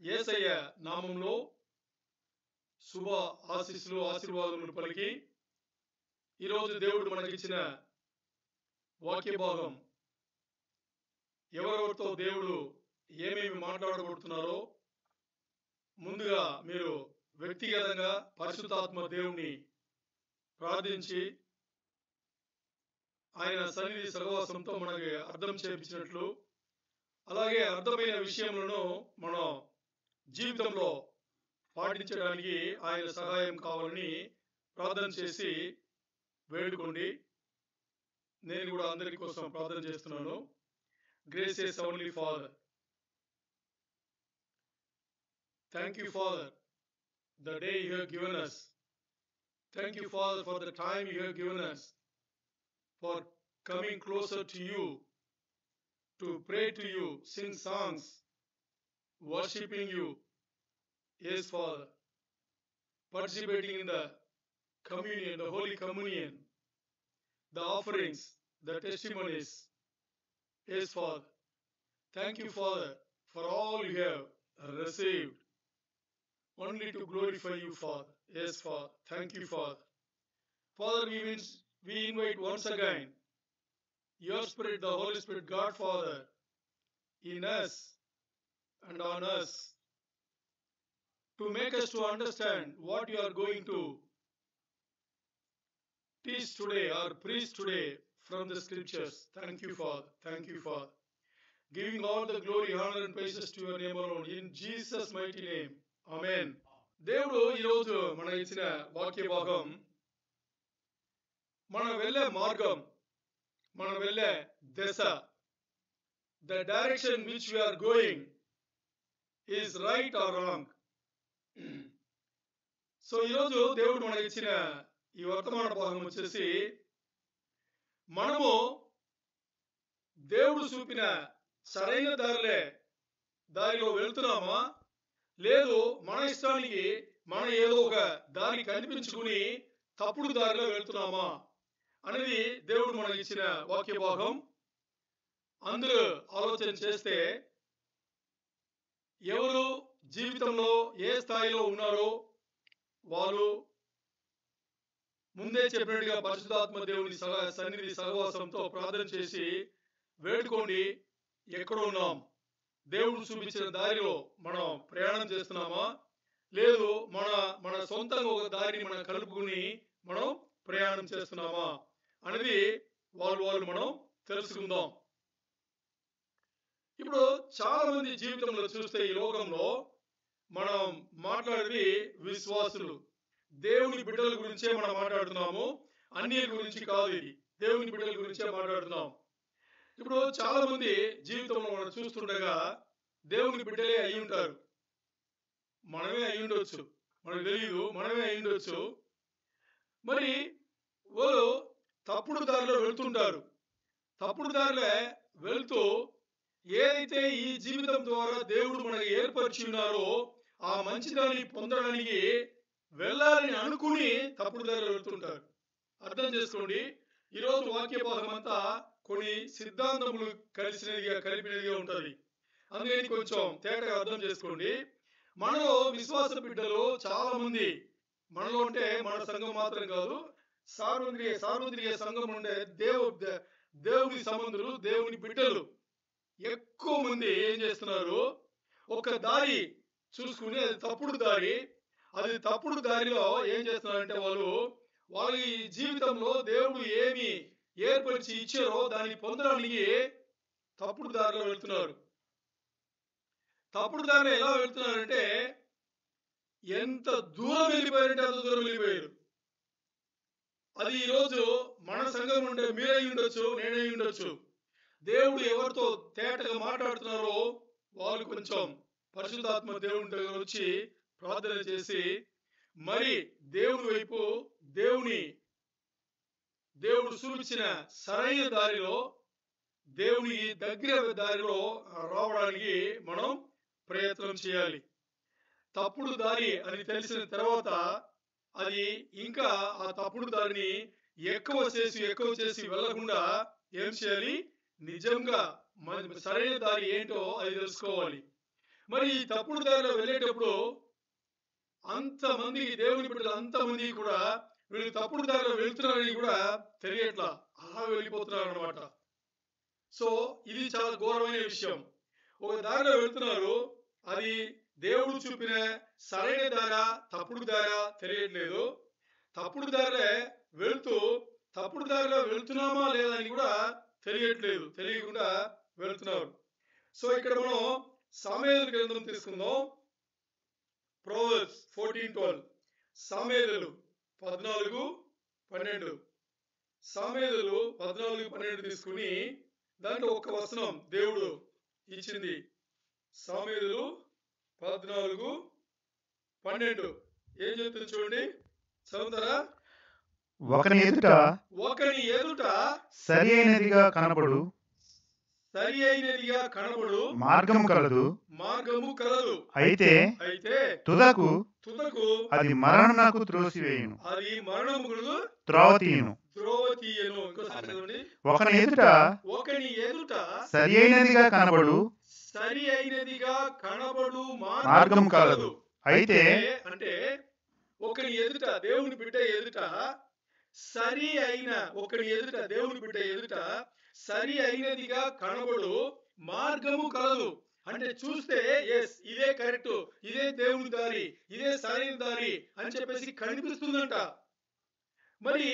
యేసయ్య నామంలో శుభ ఆశీస్సులు ఆశీర్వాదములు పలికి ఈరోజు దేవుడు మనకిచ్చిన వాక్య భాగం ఎవరెవరితో దేవుడు ఏమేమి మాట్లాడబడుతున్నారో ముందుగా మీరు వ్యక్తిగతంగా పరిశుద్ధాత్మ దేవుని ప్రార్థించి ఆయన సన్నిధి సహవాసంతో మనకి అర్థం చేయించినట్లు అలాగే అర్థమైన విషయములను మనం జీవితంలో పాటించడానికి ఆయన సహాయం కావాలని ప్రార్థన చేసి వేడుకోండి. నేను కూడా అందరి కోసం ప్రార్థన చేస్తున్నాను. Gracious heavenly father, thank you father the day you have given us. Thank you Father for the time you have given us, for coming closer to you, to pray to you, sing songs, worshiping you. Yes Father, participating in the communion, the Holy Communion, the offerings, the testimonies. Yes Father, thank you Father for all you have received, only to glorify you Father. Yes Father, thank you Father. Father, we invite once again your Spirit, the Holy Spirit, God Father, in us and on us, to make us to understand what you are going to teach today or preach today from the scriptures. Thank you Father, thank you Father. Giving all the glory, honor and praises to your name alone, in Jesus mighty name. ఆమేన్. దేవుడు ఈరోజు మనకి ఇచ్చిన వాక్య భాగం మనం వెళ్ళే మార్గం, మనం వెళ్ళే దశ, the direction which we are going is right or wrong. So ఈరోజు దేవుడు మనకి ఇచ్చిన ఈ వర్తమాన భాగం వచ్చేసి మనము దేవుడు చూపిన సరైన దారిలో వెళ్తున్నామా, లేదు మన ఇష్టానికి మనం ఏదో ఒక దారి కనిపించుకుని తప్పుడు దారిలో వెళ్తున్నామా అనేది దేవుడు మనకి ఇచ్చిన వాక్య భాగం. అందరూ ఆలోచన చేస్తే ఎవరు జీవితంలో ఏ స్థాయిలో ఉన్నారో వాళ్ళు ముందే చెప్పినట్టుగా పరిశుద్ధాత్మ దేవుని సన్నిధి సహవాసంతో ప్రార్థన చేసి వేడుకోండి. ఎక్కడ ఉన్నాం, దేవుడు చూపించిన దారిలో మనం ప్రయాణం చేస్తున్నామా, లేదు మన సొంతంగా ఒక దారిని మనం కలుపుకుని మనం ప్రయాణం చేస్తున్నామా అనేది వాళ్ళు మనం తెలుసుకుందాం. ఇప్పుడు చాలా మంది జీవితంలో చూస్తే ఈ లోకంలో మనం మాట్లాడేది విశ్వాసులు, దేవుని బిడ్డల గురించే మనం మాట్లాడుతున్నాము, అన్యుల గురించి కాదు. ఇది దేవుని బిడ్డల గురించే మాట్లాడుతున్నాం. ఇప్పుడు చాలా మంది జీవితంలో మనం చూస్తుండగా దేవుని బిడ్డలే అయి ఉంటారు. మనమే అయి ఉండొచ్చు, మనకు తెలియదు, మనమే అయి ఉండొచ్చు. మరి వాళ్ళు తప్పుడు దారిలో వెళ్తుంటారు. తప్పుడు దారిలో వెళ్తూ ఏదైతే ఈ జీవితం ద్వారా దేవుడు మనకి ఏర్పరిచి ఉన్నారో ఆ మంచిదాన్ని పొందడానికి వెళ్ళాలని అనుకుని తప్పుడు దారిలో వెళ్తుంటారు. అర్థం చేసుకోండి, ఈరోజు వాక్య భాగం అంతా కొన్ని సిద్ధాంతములు కలిపినదిగా ఉంటుంది. అందుకని కొంచెం తేటగా అర్థం చేసుకోండి. మనలో విశ్వాస బిడ్డలు చాలా మంది, మనలో అంటే మన సంఘం మాత్రం కాదు, సార్వత్రిక సంఘం ఉండే దేవుని సంబంధులు, దేవుని బిడ్డలు ఎక్కువ మంది ఏం చేస్తున్నారు, ఒక దారి చూసుకుని అది తప్పుడు దారి, అది తప్పుడు దారిలో ఏం చేస్తున్నారంటే వాళ్ళ జీవితంలో దేవుడు ఏమి ఏర్పరిచి ఇచ్చారో దాన్ని పొందడానికి తప్పుడు దారిలో వెళ్తున్నారు. తప్పుడు దారిలో ఎలా వెళ్తున్నారంటే ఎంత దూరం వెళ్ళిపోయారంటే అంత దూరం వెళ్ళిపోయారు. అది ఈరోజు మన సంఘం ఉండే మీరై ఉండొచ్చు, నేనై ఉండొచ్చు. దేవుడు ఎవరితో తేటగా మాట్లాడుతున్నారో వాళ్ళు కొంచెం పరిశుద్ధాత్మ దేవుని దగ్గర వచ్చి ప్రార్థన చేసి మరి దేవుని వైపు దేవుడు చూపించిన సరైన దారిలో, దేవుని దగ్గర దారిలో రావడానికి మనం ప్రయత్నం చేయాలి. తప్పుడు దారి అని తెలిసిన తర్వాత అది ఇంకా ఆ తప్పుడు దారిని ఎక్కువ చేసి వెళ్ళకుండా ఏం చేయాలి, నిజంగా సరైన దారి ఏంటో అది తెలుసుకోవాలి. మరి ఈ తప్పుడు దారిలో వెళ్ళేటప్పుడు అంతమంది దేవుని బిడ్డలు అంతమంది కూడా వీళ్ళు తప్పుడు దారిలో వెళ్తున్నారని కూడా తెలియట్లా, అలా వెళ్ళిపోతున్నారు అనమాట. సో ఇది చాలా ఘోరమైన విషయం. ఒక దారిలో వెళ్తున్నారు, అది దేవుడు చూపిన సరైన దారా తప్పుడు దారా తెలియట్లేదు. తప్పుడు దారిలో వెళ్తూ తప్పుడు దారిలో వెళ్తున్నామా లేదా అని కూడా తెలియట్లేదు, తెలియకుండా వెళ్తున్నారు. సో ఇక్కడ మనం సామెతల గ్రంథం తీసుకుందాం. ప్రొవర్బ్స్ 14:12. సామెతలు 14:12. సామెతలు 14:12 తీసుకుని దాంట్లో ఒక వచనం దేవుడు ఇచ్చింది. సామెతలు 14:12 ఏం చెప్తుంది చూడండి, చదువుతారా? ఒకని ఎదుట సరి అయినదిగా కనబడు మార్గము కలదు, అయితే తుదకు అది మరణమునకు త్రోసివేయును. త్రోవ తీయును. ఒకని ఎదుట సరి అయినదిగా కనబడు మార్గము కలదు, అయితే అంటే ఒకని ఎదుట దేవుని బిడ్డ ఎదుట సరి అయిన దేవుని బిడ్డ ఎదుట సరి అయినదిగా కనబడు మార్గము కలదు. అంటే చూస్తే ఎస్ ఇదే కరెక్ట్, ఇదే దేవుని దారి, ఇదే సరైన దారి అని చెప్పేసి కనిపిస్తుందంట. మరి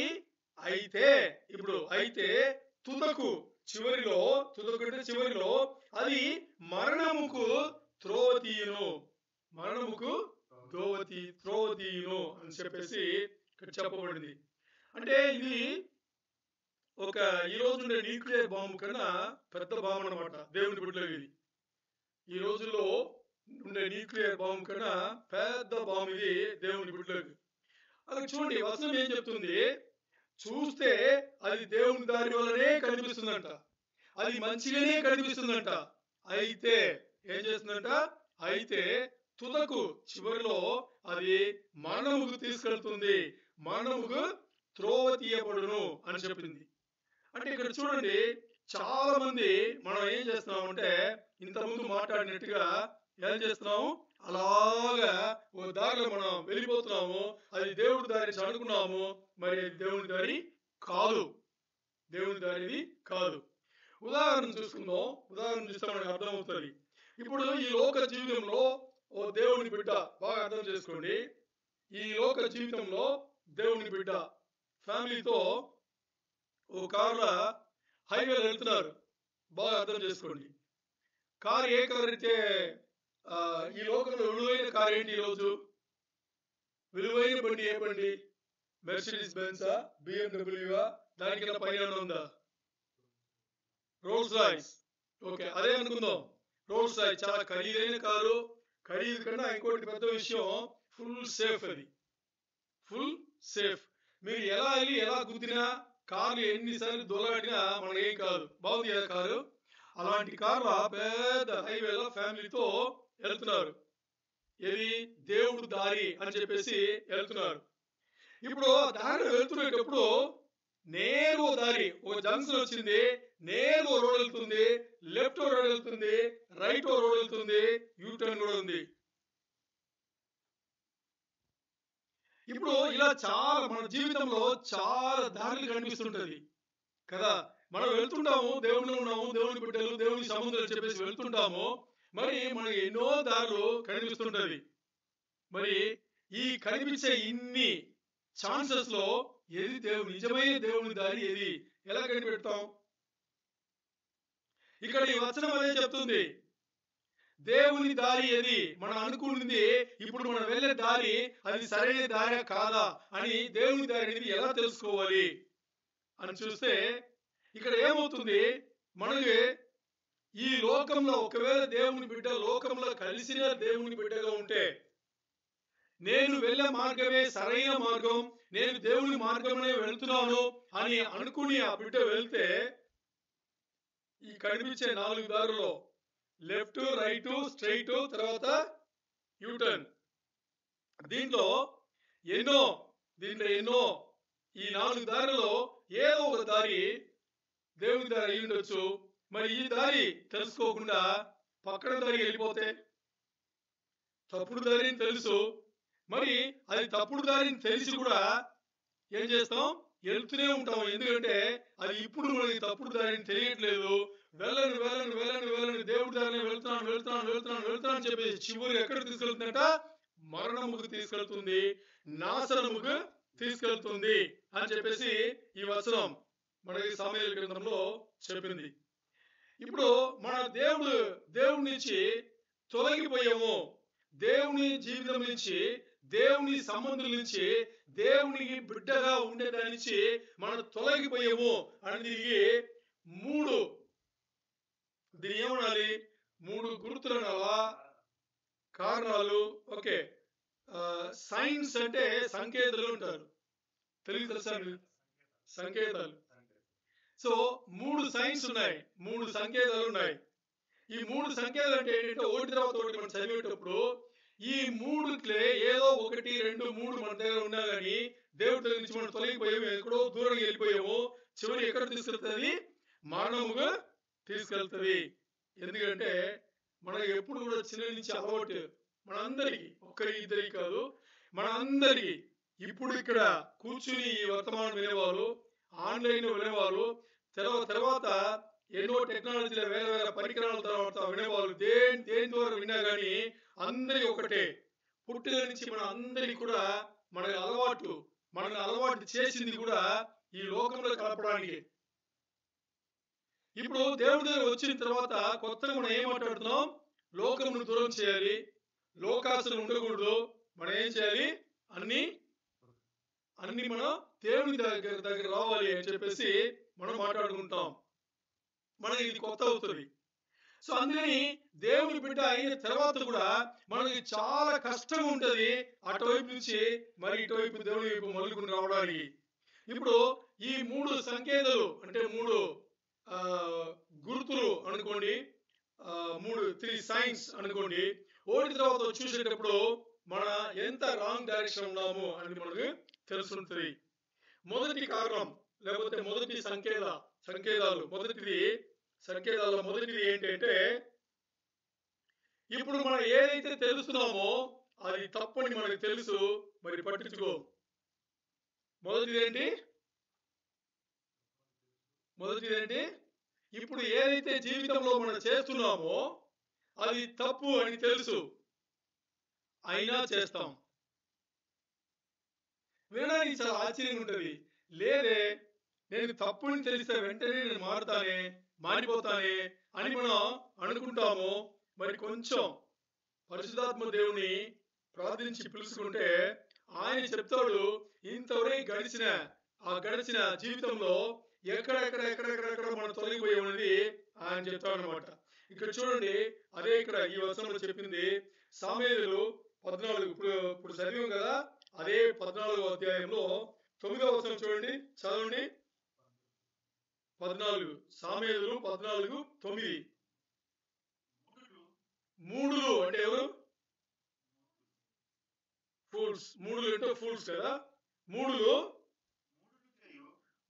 అయితే తుదకు చివరిలో అది మరణముకు త్రోవ తీయును అని చెప్పేసి ఇక్కడ చెప్పబడింది. అంటే ఇది ఒక ఈ రోజు ఉండే న్యూక్లియర్ బాంబు కన్నా పెద్ద బాంబు అనమాట దేవుని బిడ్డలు. ఇది ఈ రోజుల్లో ఉండే న్యూక్లియర్ బాంబు కన్నా పెద్ద బాంబు ఇది దేవుని బిడ్డలకు. అలా చూడండి, వచనం ఏం చెప్తుంది, చూస్తే అది దేవుని దారి వల్లనే కనిపిస్తుందంట, అది మంచిగానే కనిపిస్తుందంట. అయితే ఏం చేస్తుందంట, అయితే తుదకు చివరిలో అది మరణముకు తీసుకెళ్తుంది, మరణముకు త్రోవ తీయబడును అని చెప్పింది. అంటే ఇక్కడ చూడండి, చాలా మంది మనం ఏం చేస్తున్నామంటే ఇంతకుముందు మాట్లాడినట్టుగా ఏం చేస్తున్నాము, అలాగా ఓ దారిలో మనం వెళ్ళిపోతున్నాము, అది దేవుడి దారి అనుకున్నాము. మరి అది దేవుని దారి కాదు, ఉదాహరణ చూస్తే మనకు అర్థమవుతుంది. ఇప్పుడు ఈ లోక జీవితంలో ఓ దేవుని బిడ్డ, బాగా అర్థం చేసుకోండి, ఈ లోక జీవితంలో దేవుని బిడ్డ ఫ్యామిలీతో ఓ కారులో హైవేలో వెళ్తున్నారు. బాగా అర్థం చేసుకోండి, కారు ఏ కారు అయితే ఈ లోకంలో విలువైన కారు ఏంటి? ఈరోజు విలువైన బండి ఏ బండి? మెర్సిడీస్ బెంజా, BMW, దానికన్నా పైన ఉందా? Rolls Royce. ఓకే, అదే అనుకుందాం. రోల్స్ రాయ్స్ చాలా ఖరీదైన కారు. ఖరీదు కన్నా ఇంకోటి పెద్ద విషయం, ఫుల్ సేఫ్. అది ఫుల్ సేఫ్. మీరు ఎలా వెళ్ళి ఎలా గుద్దినా, కార్లు ఎన్నిసార్లు దొలాడినా మనకి ఏం కాదు, బాగుంది కదా కారు. అలాంటి కార్ల పెద్ద హైవేలో ఫ్యామిలీతో వెళ్తున్నారు. ఇది దేవుడు దారి అని చెప్పేసి వెళ్తున్నారు. ఇప్పుడు దారిలో వెళ్తున్నప్పుడు నేరు దారి, ఒక జంక్షన్ వచ్చింది, నేరు రోడ్ వెళ్తుంది, లెఫ్ట్ రోడ్ వెళ్తుంది, రైట్ రోడ్ వెళ్తుంది, యూటర్న్ కూడా ఉంది. ఇప్పుడు ఇలా చాలా మన జీవితంలో చాలా దారులు కనిపిస్తుంటది కదా. మనం వెళ్తుంటాము, దేవుళ్ళు ఉన్నాము, దేవుని బిడ్డలు, దేవుని సముద్రాలు చెప్పేసి వెళ్తుంటాము. మరి మనకి ఎన్నో దారులు కనిపిస్తుంటది. మరి ఈ కనిపించే ఇన్ని ఛాన్సెస్ లో ఏది నిజమైన దేవుని దారి ఏది, ఎలా కనిపెడతాం? ఇక్కడ ఈ వచనం అదే చెప్తుంది, దేవుని దారి ఏది, మనం అనుకున్నది, ఇప్పుడు మనం వెళ్ళే దారి అది సరైన దారి కాదా అని దేవుని దారి అనేది ఎలా తెలుసుకోవాలి అని చూస్తే ఇక్కడ ఏమవుతుంది, మనకి ఈ లోకంలో ఒకవేళ దేవుని బిడ్డ లోకంలో కలిసిన దేవుని బిడ్డగా ఉంటే, నేను వెళ్ళే మార్గమే సరైన మార్గం, నేను దేవుని మార్గమే వెళ్తున్నాను అని అనుకుని ఆ బిడ్డ వెళ్తే, ఈ కనిపించే 4 దారుల్లో లెఫ్ట్, రైట్, స్ట్రైట్, తర్వాత యూటర్న్, దీంట్లో ఎన్నో ఈ 4 దారిలో ఏదో ఒక దారి దేవుని దారి అయి ఉండొచ్చు. మరి ఈ దారి తెలుసుకోకుండా పక్కన దారి వెళ్ళిపోతే తప్పుడు దారిని తెలుసు. మరి అది తప్పుడు దారిని తెలిసి కూడా ఏం చేస్తాం? వెళ్తూనే ఉంటాం. ఎందుకంటే అది ఇప్పుడు మనకి తప్పుడు దారిని తెలియట్లేదు. వెళ్ళను వెళ్ళను వెళ్ళను వెళ్ళను దేవుడి దారిని వెళ్తున్నాను వెళ్తున్నాను వెళ్తున్నాను వెళ్తున్నాను అని చెప్పేసి చివరి ఎక్కడ తీసుకెళ్తుందట? మరణముకు తీసుకెళ్తుంది, నాశనముకు తీసుకెళ్తుంది అని చెప్పేసి ఈ వచనం మనకి సామెతల గ్రంథంలో చెప్పింది. ఇప్పుడు మన దేవుడి నుంచి తొలగిపోయాము. దేవుని జీవితం నుంచి, దేవుని సంబంధుల నుంచి, దేవునికి బిడ్డగా ఉండేదాని నుంచి మనం తొలగిపోయాము అనేది మూడు, దీని ఏమనాలి? మూడు గుర్తులు అనాలా? కారణాలు. ఓకే, సైన్స్ అంటే సంకేతాలు ఉంటారు. తెలుగు తెలుసా? సంకేతాలు. సో మూడు సైన్స్ ఉన్నాయి, మూడు సంకేతాలు ఉన్నాయి. ఈ మూడు సంకేతాలు అంటే ఏంటంటే ఒకటి తర్వాత ఒకటి మనం చదివేటప్పుడు ఈ మూడుట్లే ఏదో ఒకటి రెండు మూడు మన దగ్గర ఉన్నా కానీ దేవుడి దగ్గర నుంచి మనం తొలగిపోయాము, ఎక్కడో దూరంగా వెళ్ళిపోయాము. చివరి ఎక్కడ తీసుకెళ్తుంది? మరణముగా తీసుకెళ్తుంది. ఎందుకంటే మనకి ఎప్పుడు కూడా చిన్న నుంచి అలవాటు, మనందరికి, ఒక్కరి ఇద్దరికి కాదు, మనందరికి ఇప్పుడు ఇక్కడ కూర్చుని ఈ వర్తమానం వినేవాళ్ళు, ఆన్లైన్ వినేవాళ్ళు, తర్వాత ఎన్నో టెక్నాలజీల వేరే వేరే పరికరాల తర్వాత వినేవాళ్ళు, దేని ద్వారా విన్నా కానీ అందరి ఒకటే. పుట్టిన నుంచి మన అందరికి కూడా మనల్ని అలవాటు చేసింది కూడా ఈ లోకంలో కలపడానికి. ఇప్పుడు దేవుడి దగ్గర వచ్చిన తర్వాత కొత్తగా మనం ఏం మాట్లాడుతున్నాం? లోకమును దూరం చేయాలి, లోకాసులు ఉండకూడదు. మనం ఏం చేయాలి? అన్ని మనం దేవుని దగ్గర రావాలి అని చెప్పేసి మనం మాట్లాడుకుంటాం. మనకి ఇది కొత్త అవుతుంది. సో అందుకని దేవుని బిడ్డ అయిన తర్వాత కూడా మనకి చాలా కష్టం ఉంటది అటువైపు నుంచి మరి ఇటువైపు దేవుని వైపు మలుగుని రావడానికి. ఇప్పుడు ఈ మూడు సంకేతాలు అంటే మూడు గుర్తులు అనుకోండి, త్రీ సైన్స్ అనుకోండి. ఒకటి తర్వాత చూసేటప్పుడు మన ఎంత రాంగ్ డైరెక్షన్ ఉన్నాము అని మనకు తెలుసుంటుంది. మొదటి కారణం లేకపోతే మొదటి సంకేతాలు మొదటిది ఏంటంటే ఇప్పుడు మనం ఏదైతే తెలుస్తున్నామో అది తప్పని మనకు తెలుసు, మరి పట్టించుకో. మొదటిది ఏంటి? ఇప్పుడు ఏదైతే జీవితంలో మనం చేస్తున్నామో అది తప్పు అని తెలుసు, అయినా చేస్తాం. వినడానికి చాలా ఆశ్చర్యంగా ఉంటది. లేదే, నేను తప్పుని తెలిస్తే వెంటనే నేను మారిపోతానే అని మనం అనుకుంటాము. మరి కొంచెం పరిశుద్ధాత్మ దేవుని ప్రార్థించి పిలుచుకుంటే ఆయన చెప్తాడు, ఇంతవరకు గడిచిన జీవితంలో ఎక్కడెక్కడ మనం తొలగిపోయామనేది ఆయన చెప్తాడు అనమాట. ఇక్కడ చూడండి, అదే ఇక్కడ ఈ వచనంలో చెప్పింది. సామెతలు 14 ఇప్పుడు చదివాం కదా, అదే 14వ అధ్యాయంలో 9వ వచనం చూడండి, చదవండి. 14 సామెతలు 14:9. మూడులు అంటే ఎవరు? ఫూల్స్. మూడులు అంటే ఫూల్స్ కదా.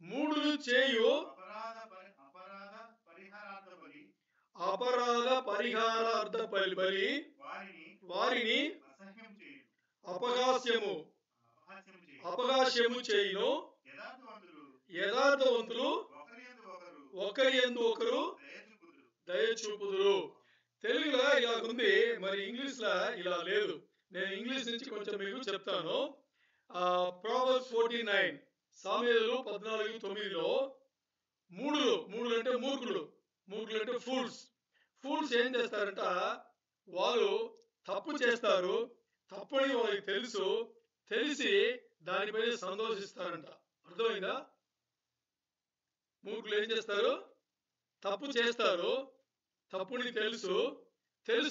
మూడులు చేయు అపరాధ పరిహారార్థ బలి వారిని అపహాస్యము చేయును. యథార్థవంతులు ఒకరి యందు ఒకరు దయ చూపుదురు. తెలుగులో ఇలా ఉంది, మరి ఇంగ్లీష్ లో ఇలా లేదు. నేను ఇంగ్లీష్ నుంచి కొంచెం మీకు చెప్తాను. Proverbs 49 సామెతలు 14:9లో మూడులు అంటే మూర్ఖులు అంటే ఫూల్స్ ఏం చేస్తారంట? వాళ్ళు తప్పు చేస్తారు, తప్పని వాళ్ళకి తెలిసి దానిపై సంతోషిస్తారంట. అర్థమైందా? మూర్ఖులు ఏం చేస్తారు? తప్పు చేస్తారు, తప్పుని తెలుసు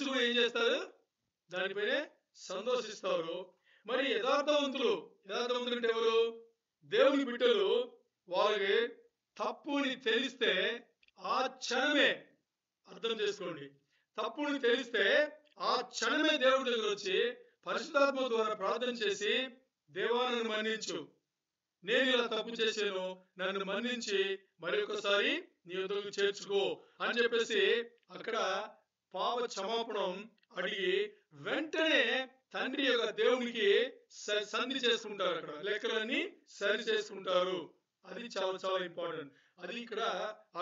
కూడా ఏం చేస్తారు? దానిపైనే సంతోషిస్తారు. మరి యథార్థవంతులు అంటే ఎవరు? దేవుని బిడ్డలు. వాళ్ళకి తప్పుని తెలిస్తే ఆ క్షణమే, అర్థం చేసుకోండి, తప్పుని తెలిస్తే ఆ క్షణమే దేవుడి దగ్గర వచ్చి పరిశుద్ధాత్మ ద్వారా ప్రార్థన చేసి, దేవా నన్ను మన్నించు, నేను ఇలా తప్పు చేశాను, నన్ను మన్నించి మరి ఒకసారి నీ వద్దకు చేర్చుకో అని చెప్పేసి అక్కడ పాప క్షమాపణం అడిగి వెంటనే తండ్రి యొక్క దేవునికి సంధి చేసుకుంటారు. అక్కడ లెక్కలన్నీ సరి చేసుకుంటారు. అది చాలా చాలా ఇంపార్టెంట్. అది ఇక్కడ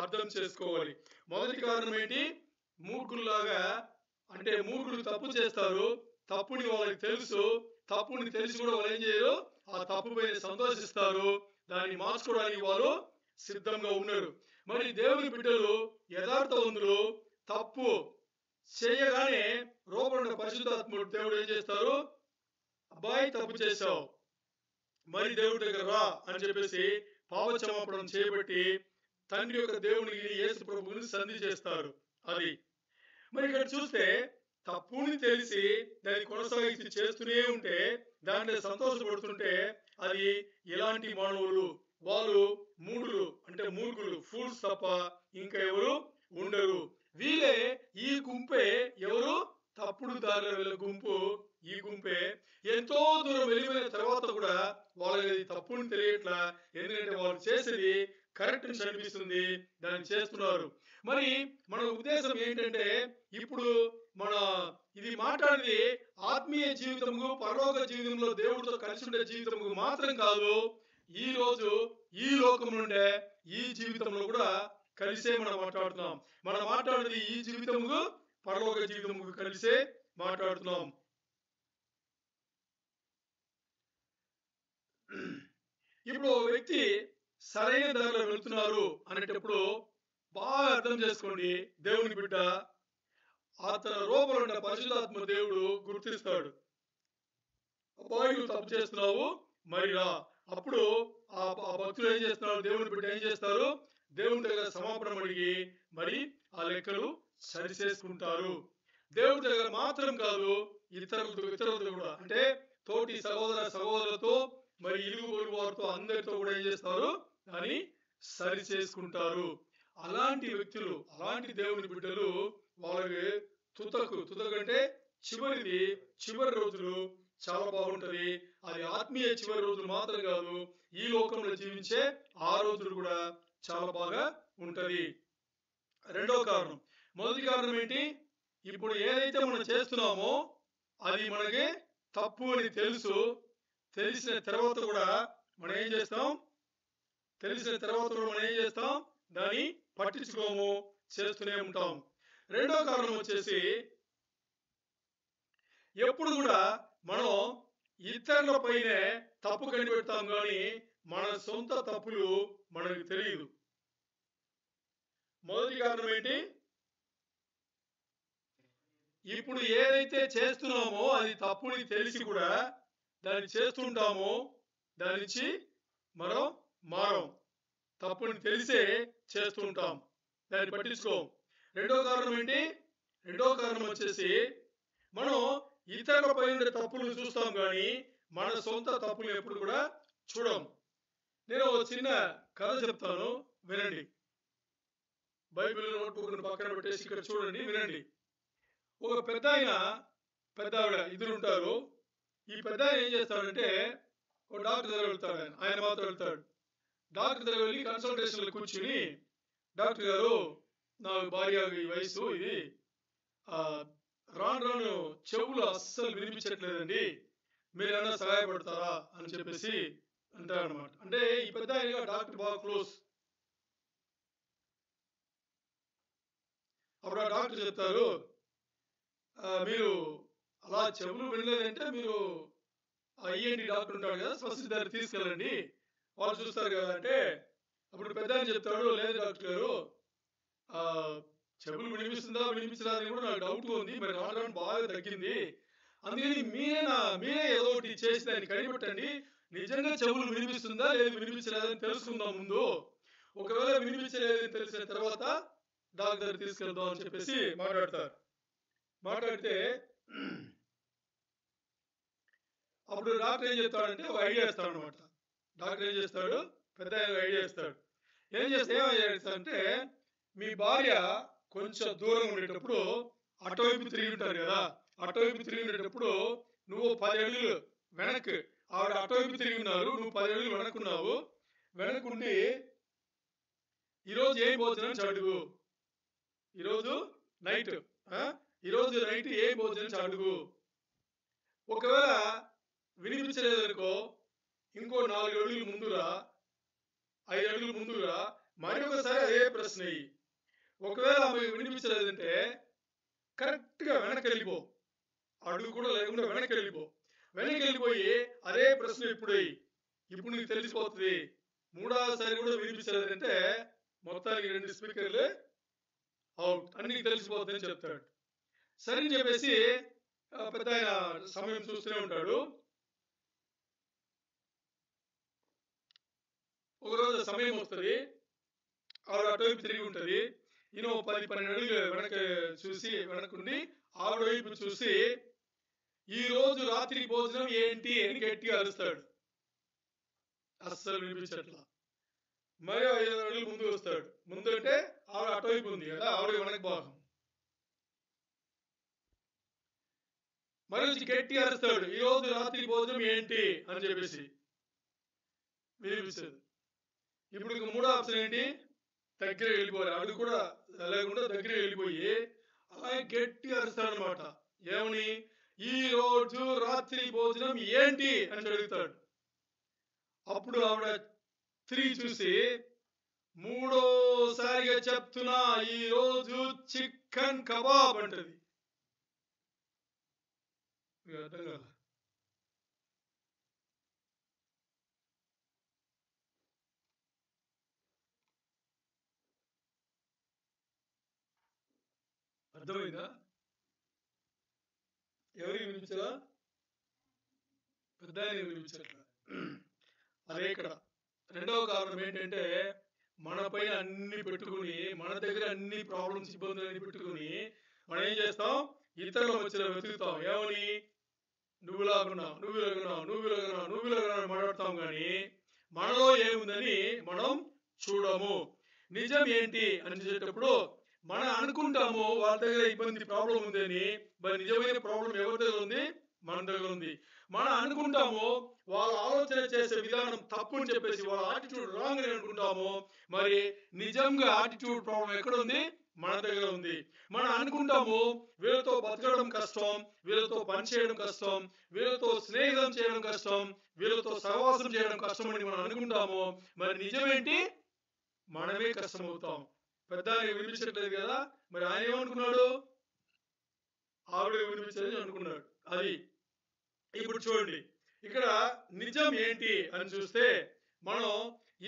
అర్థం చేసుకోవాలి. మొదటి కారణం ఏంటి? మూర్ఖుల్లాగా, అంటే మూర్ఖులు తప్పు చేస్తారు, తప్పుని వాళ్ళకి తెలుసు, తప్పుని తెలిసి కూడా వాళ్ళు ఏం చేయరు, ఆ తప్పు పైన సంతోషిస్తారు, దాన్ని మార్చుకోవడానికి వాళ్ళు సిద్ధంగా ఉన్నారు. మరి దేవుని బిడ్డలు యథార్థవంతులు తప్పు చేయగానే రూపంలో పరిశుద్ధాత్ముడు దేవుడు ఏం చేస్తారు, అబ్బాయి తప్పు చేశావు, మరి దేవుడి దగ్గర రా అని చెప్పేసి పాపక్షమాపణ చేయబట్టి తండ్రి యొక్క దేవునికి యేసు ప్రభువుని సంధి చేస్తారు. అది మరి ఇక్కడ చూస్తే తప్పుని తెలిసి దాన్ని కొనసాగించి చేస్తూనే ఉంటే, దాంట్లో సంతోషపడుతుంటే, అది ఎలాంటి మానవులు, వాళ్ళు మూఢులు, అంటే మూర్ఖులు, ఫూల్స్ తప్ప ఇంకా ఎవరు ఉండరు. వీళ్ళే ఈ గుంపే ఎవరు? తప్పుడు దారిలో వెళ్ళే గుంపు. ఈ గుంపే ఎంతో దూరం వెళ్ళిపోయిన తర్వాత కూడా వాళ్ళకి తప్పుని తెలియట్లా. ఎందుకంటే వాళ్ళు చేసేది కరెక్ట్ అని అనిపిస్తుంది, దాన్ని చేస్తున్నారు. మరి మన ఉద్దేశం ఏంటంటే, ఇప్పుడు మన ఇది మాట్లాడేది ఆత్మీయ జీవితము, పరలోక జీవితంలో దేవుడితో కలిసి ఉండే జీవితము మాత్రం కాదు, ఈ రోజు ఈ లోకం నుండే ఈ జీవితంలో కూడా కలిసే మనం మాట్లాడుతున్నాం. మనం మాట్లాడేది ఈ జీవితము పరలోక జీవితము కలిసే మాట్లాడుతున్నాం. ఇప్పుడు వ్యక్తి సరైన దారిలో వెళ్తున్నారు అనేటప్పుడు బాగా అర్థం చేసుకోండి. దేవుని బిడ్డ అతని రూపంలో ఉన్న పరిశుద్ధాత్మ దేవుడు గుర్తిస్తాడు. అబ్బాయి నువ్వు తప్పు చేస్తున్నావు, మరి రా. అప్పుడు ఆ భక్తులు ఏం చేస్తున్నారు, దేవుని బిడ్డ ఏం చేస్తారు, దేవుని దగ్గర సమాపణం అడిగి మరి ఆ లెక్కలు సరిచేసుకుంటారు. దేవుడి దగ్గర మాత్రం కాదు, ఇతరులతో కూడా, అంటే తోటి సహోదరులతో, మరి ఇరుగు పొరుగు వారితో, అందరితో కూడా ఏం చేస్తారు, దాన్ని సరి చేసుకుంటారు. అలాంటి వ్యక్తులు, అలాంటి దేవుని బిడ్డలు, వాళ్ళకి తుదకు అంటే చివరి రోజులు చాలా బాగుంటది. అది ఆత్మీయ చివరి రోజులు మాత్రం కాదు, ఈ లోకంలో జీవించే ఆ రోజులు కూడా చాలా బాగా ఉంటది. రెండో కారణం. మొదటి కారణం ఏంటి? ఇప్పుడు ఏదైతే మనం చేస్తున్నామో అది మనకి తప్పు అని తెలిసిన తర్వాత కూడా మనం ఏం చేస్తాం, దాన్ని పట్టించుకోము, చేస్తూనే ఉంటాం. రెండో కారణం వచ్చేసి, ఎప్పుడు కూడా మనం ఇతరుల పైనే తప్పు కనిపెడతాం, కానీ మన సొంత తప్పులు మనకు తెలియదు. మొదటి కారణం ఏంటి? ఇప్పుడు ఏదైతే చేస్తున్నామో అది తప్పుని తెలిసి కూడా దాన్ని చేస్తుంటామో, దాని నుంచి మనం మారం. తప్పుని తెలిసే చేస్తుంటాం, దాన్ని పట్టించుకోం. రెండో కారణం ఏంటి? రెండో కారణం వచ్చేసి, మనం ఇతరుల పైన తప్పులను చూస్తాం, కానీ మన సొంత తప్పులు ఎప్పుడు కూడా చూడం. నేను చిన్న కథ చెప్తాను, వినండి. బైబిల్ నోట్బుక్ పక్కన పెట్టేసి ఇక్కడ చూడండి, వినండి. ఒక పెద్ద ఆవిడ ఇద్దరు ఉంటారు. ఈ పెద్ద ఏం చేస్తాడంటే, ఒక డాక్టర్ దగ్గర వెళ్తాడు. ఆయన మాత్రం వెళ్తాడు. డాక్టర్ దగ్గర వెళ్ళి కన్సల్టేషన్లో కూర్చుని, డాక్టర్ గారు, నా భార్య ఈ వయసు ఇది, రాను చెవులు అస్సలు వినిపించట్లేదండి, మీరు ఏమైనా సహాయపడతారా అని చెప్పేసి అంటారనమాట. అంటే ఈ పెద్ద డాక్టర్ బాగా క్లోజ్. అప్పుడు ఆ డాక్టర్ చెప్తారు, మీరు అలా చెవులు వినలేదంటే మీరు ఈఎన్టీ డాక్టర్ ఉంటాడు కదా, స్పష్టత దగ్గర తీసుకెళ్ళండి, వాళ్ళు చూస్తారు కదా అంటే, అప్పుడు పెద్ద ఆయన చెప్తాడు, లేదు డాక్టర్ గారు, చెవులు వినిపించదని కూడా నాకు డౌట్ ఉంది, మరి రాను బాగా తగ్గింది, అందుకని మీరే ఏదో ఒకటి చేసి దాన్ని కనిపెట్టండి, నిజంగా చెవులు వినిపిస్తుందా లేదు వినిపించలేదని తెలుసుకుందాం ముందు, ఒకవేళ వినిపించలేదని తెలిసిన తర్వాత డాక్టర్ దగ్గర తీసుకెళ్దాం అని చెప్పేసి మాట్లాడితే అప్పుడు డాక్టర్ ఏం చెప్తాడంటే ఒక ఐడియా ఇస్తాడు అనమాట. డాక్టర్ ఏం చేస్తాడు, పెద్ద ఐడియా ఇస్తాడు. ఏం చేస్తాడంటే, మీ భార్య కొంచెం దూరం ఉండేటప్పుడు అటువైపు తిరిగి ఉంటారు కదా, అటువైపు తిరిగి ఉండేటప్పుడు నువ్వు 10 అడుగులు వెనక్కి, ఆవిడ అటువైపు తిరిగి ఉన్నారు, నువ్వు 10 అడుగులు వెనక్కున్నావు, వెనక్కుండి ఈరోజు ఏం భోజనం అడుగు, ఈరోజు నైట్ ఈరోజు నైట్ ఏ భోజనం అడుగు. ఒకవేళ వినిపించలేదనుకో, ఇంకో 4 అడుగులు ముందురా, 5 అడుగులు ముందురా, మరొకసారి అదే ప్రశ్న వెయ్యి. ఒకవేళ వినిపించలేదంటే కరెక్ట్గా వెనక్కి వెళ్ళిపో, అడుగు కూడా లేకుండా వెనక్కి వెళ్ళిపో. వెనక్కి వెళ్ళిపోయి అదే ప్రశ్న ఇప్పుడు వెయ్యి. ఇప్పుడు నీకు తెలిసిపోతుంది. మూడవసారి కూడా వినిపించలేదంటే మొత్తానికి 2 స్పీకర్లు అవుట్ అని నీకు తెలిసిపోతుంది అని చెప్తాడు. సరే అని చెప్పేసి పెద్ద ఆయన సమయం చూస్తూనే ఉంటాడు. ఒకరోజు సమయం వస్తుంది, ఆవిడ అటువైపు తిరిగి ఉంటుంది. ఈయన 10-12 అడుగులు వెనక చూసి వెనకుండి ఆవిడ వైపు చూసి, ఈ రోజు రాత్రి భోజనం ఏంటి అని గట్టిగా అరుస్తాడు. అస్సలు వినిపించట్లా. మరి 5 అడుగులు ముందు వస్తాడు. ముందు అంటే ఆవిడ అటువైపు ఉంది కదా, ఆవిడ వెనక భాగం. మరి గట్టిగా అరుస్తాడు, ఈ రోజు రాత్రి భోజనం ఏంటి అని చెప్పేసి. వినిపిస్తుంది. ఇప్పుడు మూడో ఆప్షన్ ఏంటి? దగ్గర వెళ్ళిపోవాలి. అడుగు కూడా లేకుండా దగ్గర వెళ్ళిపోయి అలాగే గట్టి అరుస్తాడు అనమాట. ఏమని? ఈ రోజు రాత్రి భోజనం ఏంటి అని అడుగుతాడు. అప్పుడు ఆవిడ తిరిగి చూసి, మూడోసారిగా చెప్తున్నా, ఈ రోజు చికెన్ కబాబ్ అంటది. అర్థం కాదు. అర్థమైందా? ఎవరికి వినిపించరా? పెద్ద ఆయన వినిపించట్లా. అదే ఇక్కడ రెండవ కారణం ఏంటంటే, మన పైన అన్ని పెట్టుకుని, మన దగ్గర అన్ని ప్రాబ్లమ్స్, ఇబ్బందులు అన్ని పెట్టుకుని మనం ఏం చేస్తాం? ఇతరుల మధ్యలో వెతుకుతాం. ఏమని? నువ్వులాగున్నా, నువ్వులాగున్నా, నువ్వులాగున్నా, నువ్వులాగున్నా మాట్లాడతాం. కానీ మనలో ఏముందని మనం చూడము. నిజం ఏంటి అని చూసేటప్పుడు మనం అనుకుంటాము వాళ్ళ దగ్గర ఇబ్బంది, ప్రాబ్లం ఉందని. మరి నిజమైన ప్రాబ్లం ఎవరి దగ్గర ఉంది? మన దగ్గర ఉంది. మనం అనుకుంటాము వాళ్ళ ఆలోచన చేసే విధానం తప్పు అని చెప్పేసి, వాళ్ళ ఆటిట్యూడ్ రాంగ్ అని అనుకుంటాము. మరి నిజంగా ఆటిట్యూడ్ ప్రాబ్లం ఎక్కడ ఉంది? మన దగ్గర ఉంది. మనం అనుకుంటాము వీళ్ళతో బతకడం కష్టం, వీళ్ళతో పని చేయడం కష్టం, వీళ్ళతో స్నేహం చేయడం కష్టం, వీళ్ళతో సహవాసం చేయడం కష్టం అని మనం అనుకుంటాము. మరి నిజమేంటి? మనమే కష్టమవుతాం. పెద్ద వినిపించట్లేదు కదా, మరి ఆయన ఏమనుకున్నాడు? ఆవిడ వినిపించలేదు అనుకున్నాడు. అది ఇప్పుడు చూడండి, ఇక్కడ నిజం ఏంటి అని చూస్తే, మనం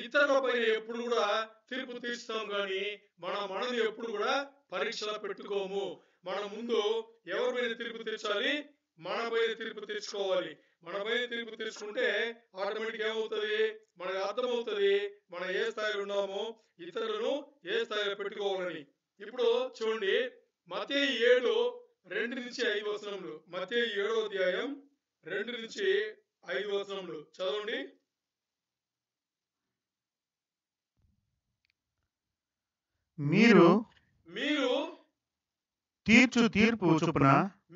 ఇతరుల పైన ఎప్పుడు కూడా తీర్పు తీర్చుతాం, కానీ మనని ఎప్పుడు కూడా పరీక్షలో పెట్టుకోము. మన ముందు ఎవరి పైన తీర్పు తీర్చాలి? మన పైన తీర్పు తీర్చుకోవాలి. మన పైన తీర్పు తీర్చుకుంటే ఆటోమేటిక్ ఏమవుతుంది? మనకు అర్థమవుతుంది మనం ఏ స్థాయిలో ఉన్నామో, ఇతరులను ఏ స్థాయిలో పెట్టుకోవాలని. ఇప్పుడు చూడండి, మత్తయి 7:2-5 మత్తయి 7వ అధ్యాయం 2-5 చదవండి. మీరు మీరు తీర్చు తీర్పు చొప్పున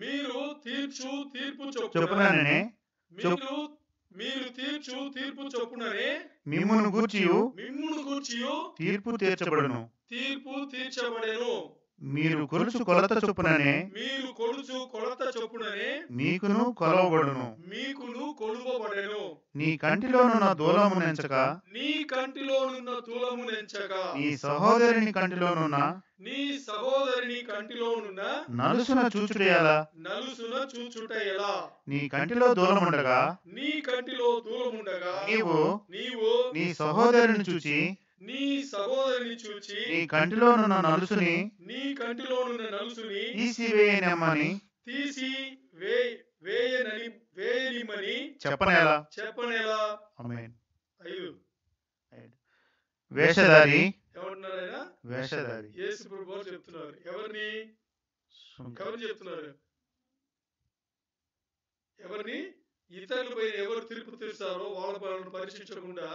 మీరు తీర్చు తీర్పు చొప్పుననే మీరు తీర్చు తీర్పు చొప్పుననే మిమ్మును గూర్చియు తీర్పు తీర్చబడును. తీర్పు తీర్చబడెను. మీరు కొలుచు కొలత చొప్పుననే మీకును కొలవబడును. నీ కంటిలోనున్న దూలమునెంచక నీ సహోదరుని కంటిలోనున్న నలుసున చూచుట ఎలా? నీ కంటిలో దూలముండగా నీవు నీ సహోదరుని చూచి నీ నీ కంటిలోనున్న నలుసుని తీసివేయనమ్మని చెప్పనేలా? ఆమేన్. వేషధారి యేసు ప్రభువు చెప్తున్నారు. ఎవరిని చెప్తున్నారు? ఎవరిని? ఇతరులపై ఎవరు తీర్పు తీర్చారో వాళ్ళ పనులను పరీక్షించకుండా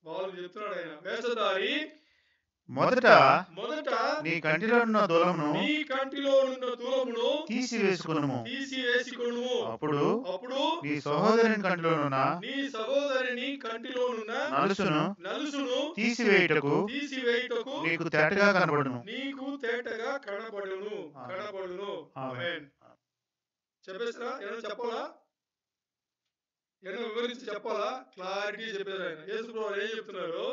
వాళ్ళు చెప్తున్నాడు ఆయన. వేషధారి మొదట మొదట నీ కంటిలో ఉన్న దూలమును నీ కంటిలో ఉన్న దూలమును తీసివేసుకొనుము. అప్పుడు అప్పుడు నీ సహోదరుని కంటిలోనున్న నీ సహోదరుని కంటిలోనున్న నలుసును తీసివేయుటకు నీకు తేటగా కనబడును. ఆమేన్. చెప్పేసరా? ఏమైనా చెప్పాలా? ఏమైనా వివరించి చెప్పాలా? క్లారిటీ చెప్పారు ఆయన. యేసు ప్రభువు ఏం చెప్తున్నారు?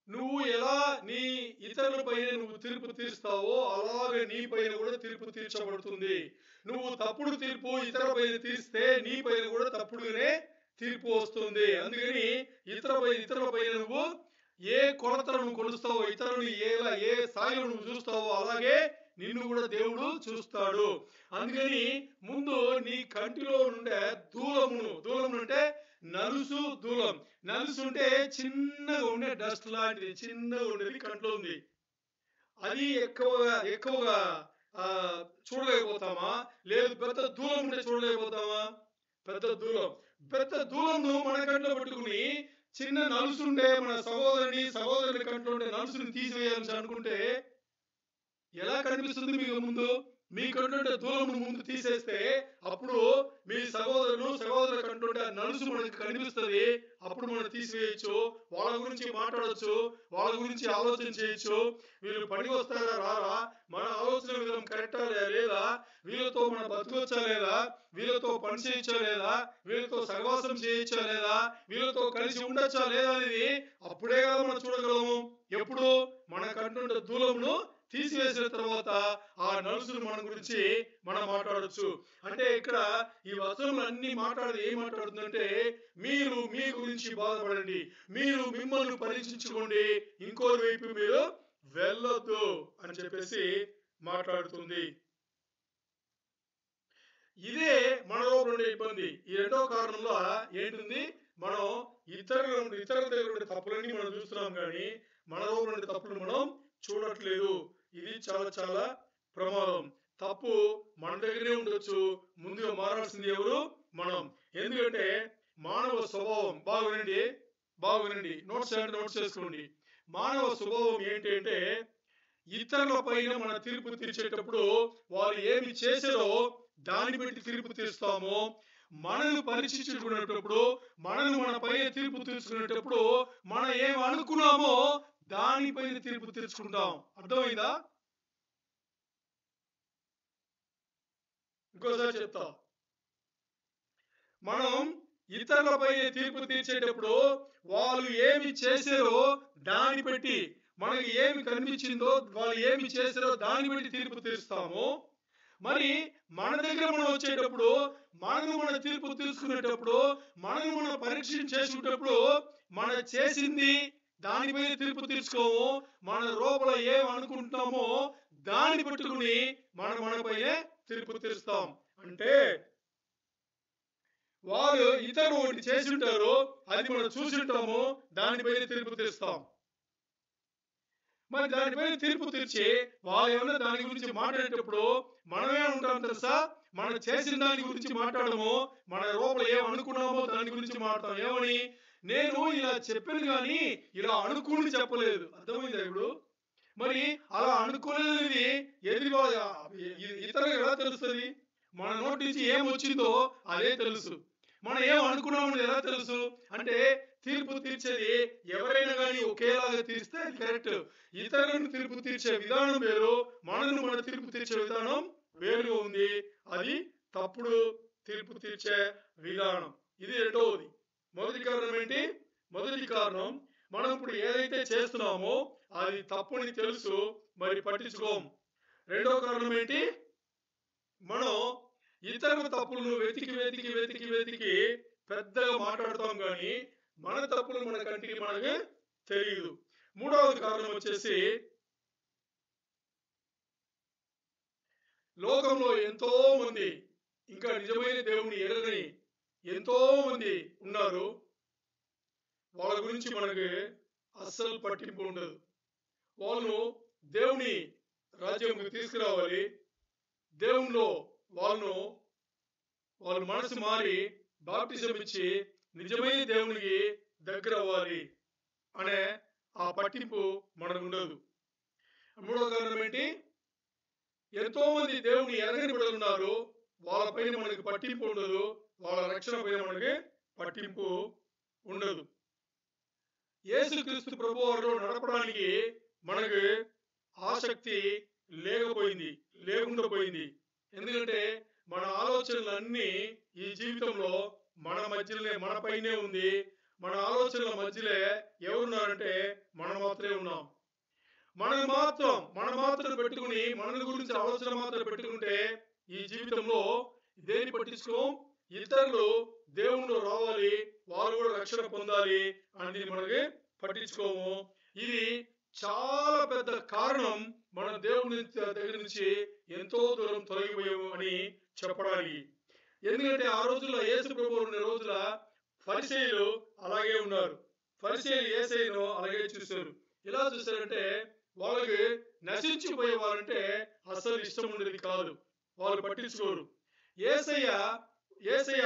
నువ్వు ఎలా నీ ఇతరుల పైన నువ్వు తీర్పు తీరుస్తావో అలాగే నీ పైన కూడా తీర్పు తీర్చబడుతుంది. నువ్వు తప్పుడు తీర్పు ఇతరుల పైన తీరిస్తే నీ పైన కూడా తప్పుడుగానే తీర్పు వస్తుంది. అందుకని ఇతరుల పైన నువ్వు ఏ కొలతలు నువ్వు కొలుస్తావో, ఇతరులను ఏ స్థాయిలో నువ్వు చూస్తావో అలాగే నిన్ను కూడా దేవుడు చూస్తాడు. అందుకని ముందు నీ కంటిలో ఉండే దూలం అంటే నలుసు ఉంటే చిన్నగా ఉండే డస్ట్ లాంటిది, చిన్నగా ఉండేది కంట్లో ఉంది. అది ఎక్కువగా చూడలేకపోతామా? లేదు పెద్ద దూలం ఉంటే చూడలేకపోతామా? పెద్ద దూలంను మన కంట్లో పెట్టుకుని చిన్న నలుసుండే మన సహోదరుని కంట్లో ఉండే నలుసుని తీసివేయాలని అనుకుంటే ఎలా కనిపిస్తుంది మీకు ముందు? మీ కంటుంటే దూలమును ముందు తీసేస్తే అప్పుడు మీ సహోదరుల కంటుంటే నలుసు మనకి కనిపిస్తుంది. అప్పుడు మనం తీసివేయచ్చు, వాళ్ళ గురించి మాట్లాడచ్చు, వాళ్ళ గురించి ఆలోచన చేయొచ్చు. వీళ్ళు పనికి వస్తారా రారా, మన ఆలోచన విధానం కరెక్టా లేదా, వీళ్ళతో మన బతుకొచ్చా లేదా, వీళ్ళతో పని చేయొచ్చా లేదా, వీళ్ళతో సహవాసం చేయొచ్చా లేదా, వీళ్ళతో కలిసి ఉండొచ్చా లేదా అనేది అప్పుడే కదా మనం చూడగలము. ఎప్పుడు మన కంటుంటే దూలమును తీసివేసిన తర్వాత ఆ నలుసును మన గురించి మనం మాట్లాడచ్చు. అంటే ఇక్కడ ఈ వచనంలో అన్ని ఏం మాట్లాడుతుందంటే, మీరు మీ గురించి బాధపడండి, మీరు మిమ్మల్ని పరీక్షించుకోండి, ఇంకోరి వైపు మీరు వెళ్ళొద్దు అని చెప్పేసి మాట్లాడుతుంది. ఇదే మనలో ఉండే ఇబ్బంది. ఈ రెండవ కారణంలో ఏంటుంది? మనం ఇతరుల దగ్గర ఉండే తప్పులన్నీ మనం చూస్తున్నాం కానీ మనలో ఉండే తప్పులు మనం చూడట్లేదు. ఇది చాలా చాలా ప్రమాదం. తప్పు మన దగ్గరే ఉండొచ్చు, ముందుగా మారాల్సింది ఎవరు? మనం. ఎందుకంటే మానవ స్వభావం బాగునండి నోట్స్ చేసుకోండి. మానవ స్వభావం ఏంటి అంటే, ఇతరుల పైన మన తీర్పు తీర్చేటప్పుడు వాళ్ళు ఏమి చేశారో దాన్ని బట్టి తీర్పు తీరుస్తాము. మనల్ని పరీక్షించుకునేటప్పుడు, మన పైన తీర్పు తీర్చుకునేటప్పుడు మనం ఏం అనుకున్నామో దానిపైన తీర్పు తీర్చుకుంటాం. అర్థమైందా? ఇంకోసారి చెప్తా. మనం ఇతరులపై తీర్పు తీర్చేటప్పుడు వాళ్ళు ఏమి చేశారో దాన్ని బట్టి, మనకి ఏమి కనిపించిందో వాళ్ళు ఏమి చేశారో దాన్ని బట్టి తీర్పు తీరుస్తాము. మరి మన దగ్గర మనం వచ్చేటప్పుడు మన తీర్పు తీసుకునేటప్పుడు మనం పరీక్ష చేసుకునేటప్పుడు మన చేసింది దానిపై తీర్పు తీర్చుకోము. మన లోపల ఏం అనుకుంటున్నామో దాన్ని పట్టుకుని మనపైనే తీర్పు తీరుస్తాం. అంటే వాళ్ళు ఇతరులు ఒకటి చేసి ఉంటారు, అది మనం చూసి ఉంటాము, దానిపైన తీర్పు తీరుస్తాం. మరి దానిపైన తీర్పు తీర్చి వాళ్ళు ఏమన్నా దాని గురించి మాట్లాడేటప్పుడు మనమే ఉంటాం తెలుసా, మనం చేసిన దాని గురించి మాట్లాడము, మన లోపల ఏం అనుకున్నామో దాని గురించి మాట్లాడతాం. ఏమని? నేను ఇలా చెప్పాను కానీ ఇలా అనుకుని చెప్పలేదు. అర్థమైందా ఇప్పుడు? మరి అలా అనుకోలేనిది ఇతరులకు ఎలా తెలుస్తుంది? మన నోటి నుంచి ఏం వచ్చిందో అదే తెలుసు. మనం ఏం అనుకున్నామని ఎలా తెలుసు అంటే, తీర్పు తీర్చేది ఎవరైనా కానీ ఒకేలాగా తీర్స్తే అది కరెక్ట్. ఇతరులను తీర్పు తీర్చే విధానం వేరు, మన తీర్పు తీర్చే విధానం వేరుగా ఉంది. అది తప్పుడు తీర్పు తీర్చే విధానం. ఇది రెండవది. మొదటి కారణం ఏంటి? మొదటి కారణం, మనం ఇప్పుడు ఏదైతే చేస్తున్నామో అది తప్పని తెలుసు, మరి పట్టించుకోం. రెండవ కారణం ఏంటి? మనం ఇతరుల తప్పులను వెతికి పెద్దగా మాట్లాడతాం కానీ మన తప్పులు మన కంటికి మనకి తెలియదు. మూడవది కారణం వచ్చేసి, లోకంలో ఎంతో మంది ఇంకా నిజమైన దేవుని ఎరగని ఎంతో మంది ఉన్నారు. వాళ్ళ గురించి మనకి అస్సలు పట్టింపు ఉండదు. వాళ్ళు దేవుని రాజ్యంకి తీసుకురావాలి, దేవునిలో వాళ్ళ మనసు మారి బాప్టిజం ఇచ్చి నిజమైన దేవునికి దగ్గర అవ్వాలి. అనే ఆ పట్టింపు మనకు ఉండదు. మూడో కారణం ఏంటి? ఎంతో మంది దేవుని ఎరగని బిడ్డలు ఉన్నారు. వాళ్ళపైన మనకి పట్టింపు ఉండదు. వాళ్ళ రక్షణ పైన మనకి పట్టింపు ఉండదు. యేసుక్రీస్తు ప్రభువారిలో నడపడానికి మనకి ఆసక్తి లేకుండా పోయింది. ఎందుకంటే మన ఆలోచనలన్నీ ఈ జీవితంలో మన మధ్యలోనే, మన పైనే ఉంది. మన ఆలోచనల మధ్యలో ఎవరున్నారంటే మనం మాత్రమే ఉన్నాం. మనం మాత్రం పెట్టుకుని మన గురించి ఆలోచన మాత్రం పెట్టుకుంటే ఈ జీవితంలో దేని పట్టించుకోం. ఇతరులు దేవుళ్ళు రావాలి, వాళ్ళు కూడా రక్షణ పొందాలి అనేది మనకి పట్టించుకోము. ఇది చాలా పెద్ద కారణం మన దేవుని దగ్గర నుంచి ఎంతో దూరం తొలగిపోయాము అని చెప్పడానికి. ఎందుకంటే ఆ రోజుల్లో యేసు ప్రభువు ఉన్న రోజుల ఫరిసేయులు అలాగే ఉన్నారు. ఫరిసేయులు యేసయ్యను అలాగే చూశారు. ఎలా చూశారంటే వాళ్ళకి నశించిపోయే వాళ్ళంటే అసలు ఇష్టం ఉండేది కాదు. వాళ్ళు పట్టించుకోరు. యేసయ్య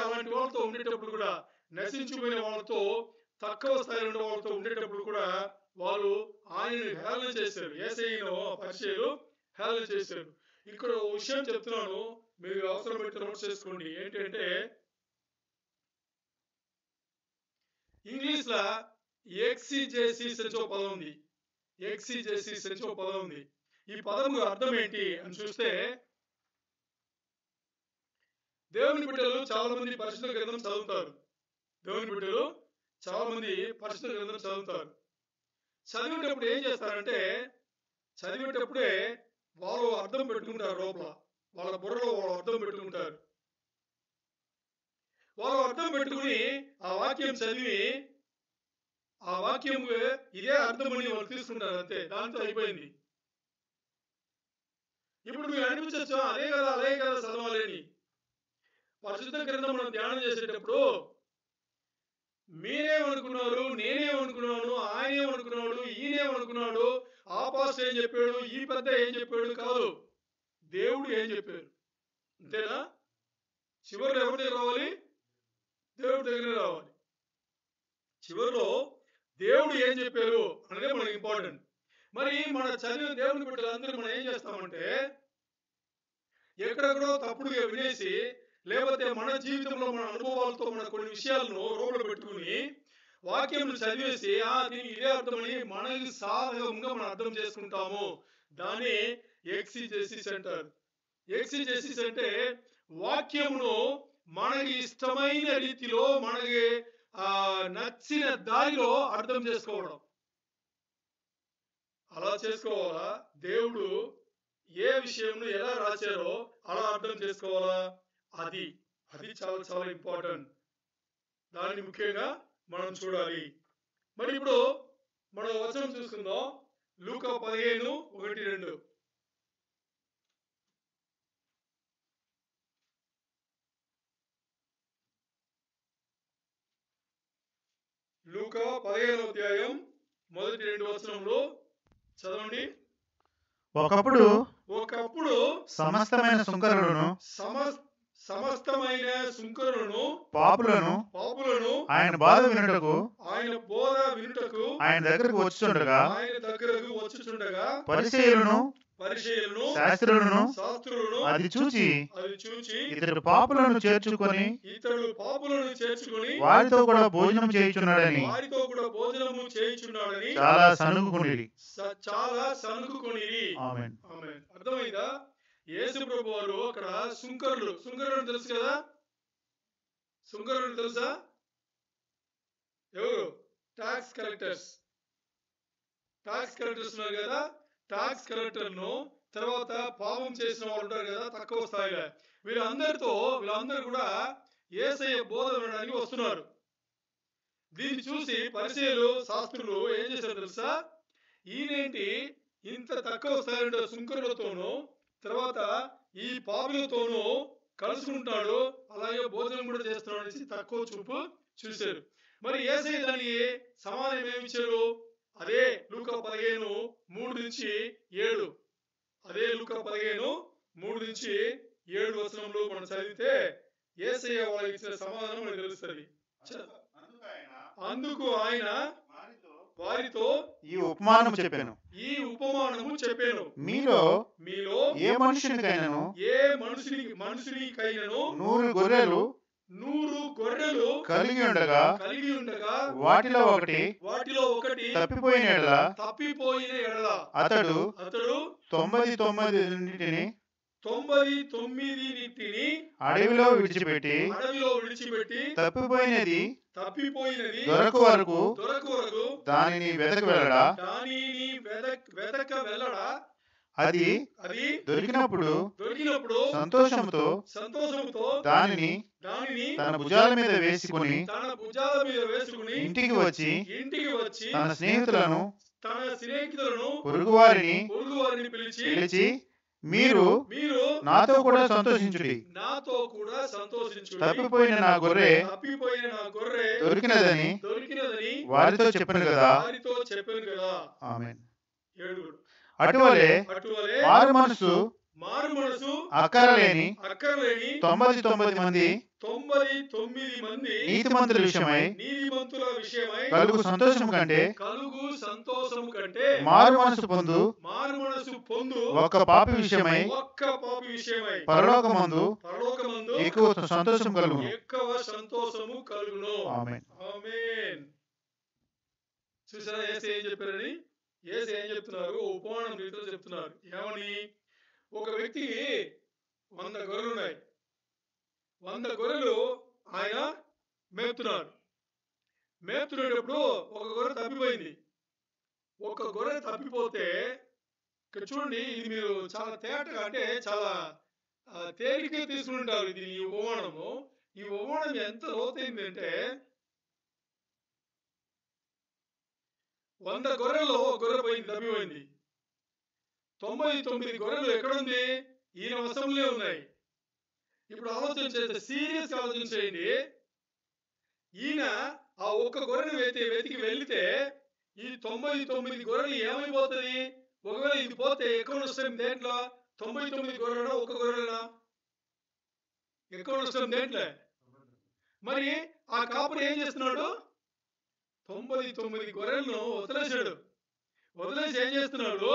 అలాంటి వాళ్ళతో ఉండేటప్పుడు కూడా, నశించిపోయిన వాళ్ళతో, తక్కువ స్థాయిలో ఉన్న వాళ్ళతో ఉండేటప్పుడు కూడా వాళ్ళు ఆయనని హేళన చేశారు. యేసయ్యను పరిచయులు హేళన చేశారు. ఇక్కడ ఓ విషయం చెప్తున్నాను, మీరు అవసరం పెట్టి నోట్ చేసుకోండి. ఏంటంటే ఇంగ్లీష్ లా ఎక్సిజెసిస్ అని ఒక పదం ఉంది. ఎక్సిజెసిస్ అని ఒక పదం ఉంది. ఈ పదం అర్థం ఏంటి అని చూస్తే, దేవుని బిడ్డలు చాలా మంది పరిశుద్ధ గ్రంథం చదువుతారు. దేవుని బిడ్డలు చాలా మంది పరిశుద్ధ గ్రంథం చదువుతారు. చదివేటప్పుడు ఏం చేస్తారంటే, చదివేటప్పుడే వాళ్ళు అర్థం పెట్టుకుంటారు. లోపల వాళ్ళ బుర్రలో వాళ్ళు అర్థం పెట్టుకుంటారు. వాళ్ళు అర్థం పెట్టుకుని ఆ వాక్యం చదివి ఆ వాక్యం ఇదే అర్థమని వాళ్ళు తీసుకుంటారు. అంతే, దాంతో అయిపోయింది. ఇప్పుడు మీరు అనిపించచ్చు, అదే కదా చదవాలని. పరిశుద్ధ గ్రంథం మనం ధ్యానం చేసేటప్పుడు మీరేమనుకున్నారు, నేనేమనుకున్నాను, ఆయనేమనుకున్నాడు, ఈయనేమనుకున్నాడు, ఆ పాస్టర్ ఏం చెప్పాడు, ఈ పెద్ద ఏం చెప్పాడు కాదు, దేవుడు ఏం చెప్పాడు. అంతేనా? చివరిలో ఎవరి దగ్గర రావాలి? దేవుడి దగ్గర రావాలి. చివరిలో దేవుడు ఏం చెప్పారు అనేది మనకి ఇంపార్టెంట్. మరి మన చదివిన దేవుని బిడ్డలందరూ మనం ఏం చేస్తామంటే, ఎక్కడెక్కడో తప్పుడుగా వినేసి, లేకపోతే మన జీవితంలో మన అనుభవాలతో మన కొన్ని విషయాలను రోడ్లో పెట్టుకుని వాక్యం చదివేసి దీనికి ఇదే అర్థమని మనకి సాధకంగా మనం అర్థం చేసుకుంటాము. దాన్ని ఎక్సిజెసిస్ అంటారు. ఎక్సిజెసిస్ అంటే వాక్యమును మనకి ఇష్టమైన రీతిలో, మనకి నచ్చిన దారిలో అర్థం చేసుకోవడం. అలా చేసుకోవాలా? దేవుడు ఏ విషయంను ఎలా రాశారో అలా అర్థం చేసుకోవాలా? అది చాలా చాలా ఇంపార్టెంట్. దాన్ని ముఖ్యంగా మనం చూడాలి. మరి ఇప్పుడు మనం వచనం చూసుకుందాం. లూకా 15:1-2. లూకా 15వ అధ్యాయం మొదటి 2 వచనంలో చదవండి. ఒకప్పుడు సమస్తమైన సుంకరులను పాపులను ఆయన బోధ వినుటకు ఆయన దగ్గరకు వచ్చుచుండగా పరిసయ్యులను శాస్త్రులను అది చూచి ఇతడు పాపులను చేర్చుకొని వారితో కూడా భోజనం చేయుచున్నాడని చాలా సనుగుకొనిరి. ఆమేన్. అర్థమైందా? యేసు ప్రభు వారు అక్కడ సుంకరులు తెలుసు కదా? సుంకరులు తెలుసా? ఎవరు? టాక్స్ కలెక్టర్స్ ఉన్నారు కదా. టాక్స్ కలెక్టర్ను, తర్వాత పాపం చేసిన వాళ్ళు ఉంటారు కదా తక్కువ స్థాయిలో, వీళ్ళందరూ కూడా యేసయ్య బోధ వినడానికి వస్తున్నారు. దీన్ని చూసి పరిసయ్యులు, శాస్త్రులు ఏం చేశారు తెలుసా? ఈయనేంటి ఇంత తక్కువ స్థాయిలో సుంకరులతోనూ తర్వాత ఈ పాపులతోనూ కలుసుకుంటాడు, అలాగే భోజనం కూడా చేస్తున్నాడు అనేసి తక్కువ చూపు చూశారు. మరి యేసయ్య దానికి సమాధానం ఏమి ఇచ్చారు? అదే లూకా 15:3-7. అదే లూకా 15:3-7 వచనంలో మనం చదివితే యేసయ్య వాళ్ళకి ఇచ్చిన సమాధానం మనకు తెలుస్తుంది. అందుకు ఆయన వారితో ఈ ఉపమానము చెప్పాను. ఈ ఉపమానము చెప్పాను. మీలో మీలో ఏ మనుషునికైనను ఏ మనుషునికైనను 100 గొర్రెలు 100 గొర్రెలు కలిగి ఉండగా వాటిలో ఒకటి ఒకటి తప్పిపోయిన ఎడల తప్పిపోయిన ఎడల అతడు అతడు 99 99 అడవిలో విడిచిపెట్టి తప్పిపోయినది దొరకు వరకు దానిని దానిని వెతక వెళ్ళడా అది దొరికినప్పుడు సంతోషముతో దానిని తన భుజాల మీద వేసుకుని ఇంటికి వచ్చి తన స్నేహితులను పొరుగువారిని పిలిచి మీరు నాతో కూడా సంతోషించుడి, తప్పిపోయిన నా గొర్రె దొరికినదని వారితో చెప్పాను కదా. ఆమేన్. అటువలే మారు మనసు అక్కరలేని 99 మంది నీతిమంతుల విషయమై కలుగు సంతోషం కంటే మారు మనసు పొందు ఒక్క పాపి విషయమై పరలోకమందు ఎక్కువ సంతోషం కలుగును. ఆమేన్. చూసారా యేసు ఏం చెప్పారని? యేసు ఏం చెప్తున్నారు? ఉపమానం రీతిలో చెప్తున్నారు. ఏమని? ఒక వ్యక్తికి 100 గొర్రెలు ఉన్నాయి. 100 గొర్రెలు ఆయన మేపుతున్నప్పుడు ఒక గొర్రె తప్పిపోయింది. ఒక గొర్రె తప్పిపోతే ఇక్కడ చూడండి, ఇది మీరు చాలా తేటగా అంటే చాలా తేలికగా తీసుకుంటారు. ఇది ఈ ఉపమానము. ఈ ఉపమానం ఎంత లోతైంది అంటే 100 గొర్రెల్లో ఒక గొర్రె తప్పిపోయింది. 99 గొర్రెలు ఎక్కడుంది? ఈయన వశంలో ఉన్నాయి. ఇప్పుడు ఆలోచన చేస్తే, సీరియస్ ఆలోచన చేయండి. ఈయన ఆ ఒక్క గొర్రెను వెతికి వెళితే ఈ 99 గొర్రెలు ఏమైపోతుంది? ఒకవేళ ఇది పోతే ఎక్కువ నష్టం దేంట్లో? 99 గొర్రెలు ఒక గొర్రెనా? ఎక్కువ నష్టం దేంట్లో? మరి ఆ కాపురి ఏం చేస్తున్నాడు? 99 గొర్రెలను వదిలేసి ఏం చేస్తున్నాడు?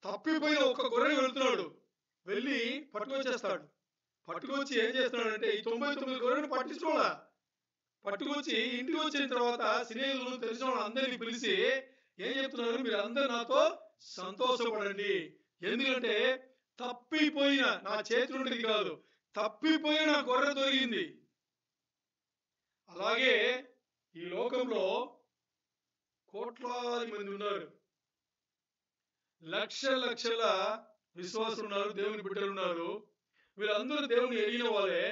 తప్పిపోయిన ఒక్క గొర్రె వెళ్తున్నాడు. వెళ్ళి పట్టుకొచ్చేస్తాడు. పట్టుకొచ్చి ఏం చేస్తున్నాడంటే ఈ 99 గొర్రెలను పట్టుకొచ్చి ఇంటికి వచ్చిన తర్వాత స్నేహితులు తెలిసిన వాళ్ళు అందరినీ పిలిచి ఏం చెప్తున్నారు? మీరు అందరూ నాతో సంతోషపడండి, ఎందుకంటే తప్పిపోయిన నా చేతి నుండి కాదు, తప్పిపోయిన గొర్రె దొరికింది. అలాగే ఈ లోకంలో కోట్లాది మంది ఉన్నారు, లక్షల విశ్వాసులు ఉన్నారు, దేవుని బిడ్డలు ఉన్నారు. వీళ్ళందరూ దేవుని ఎరిగిన వాళ్ళే.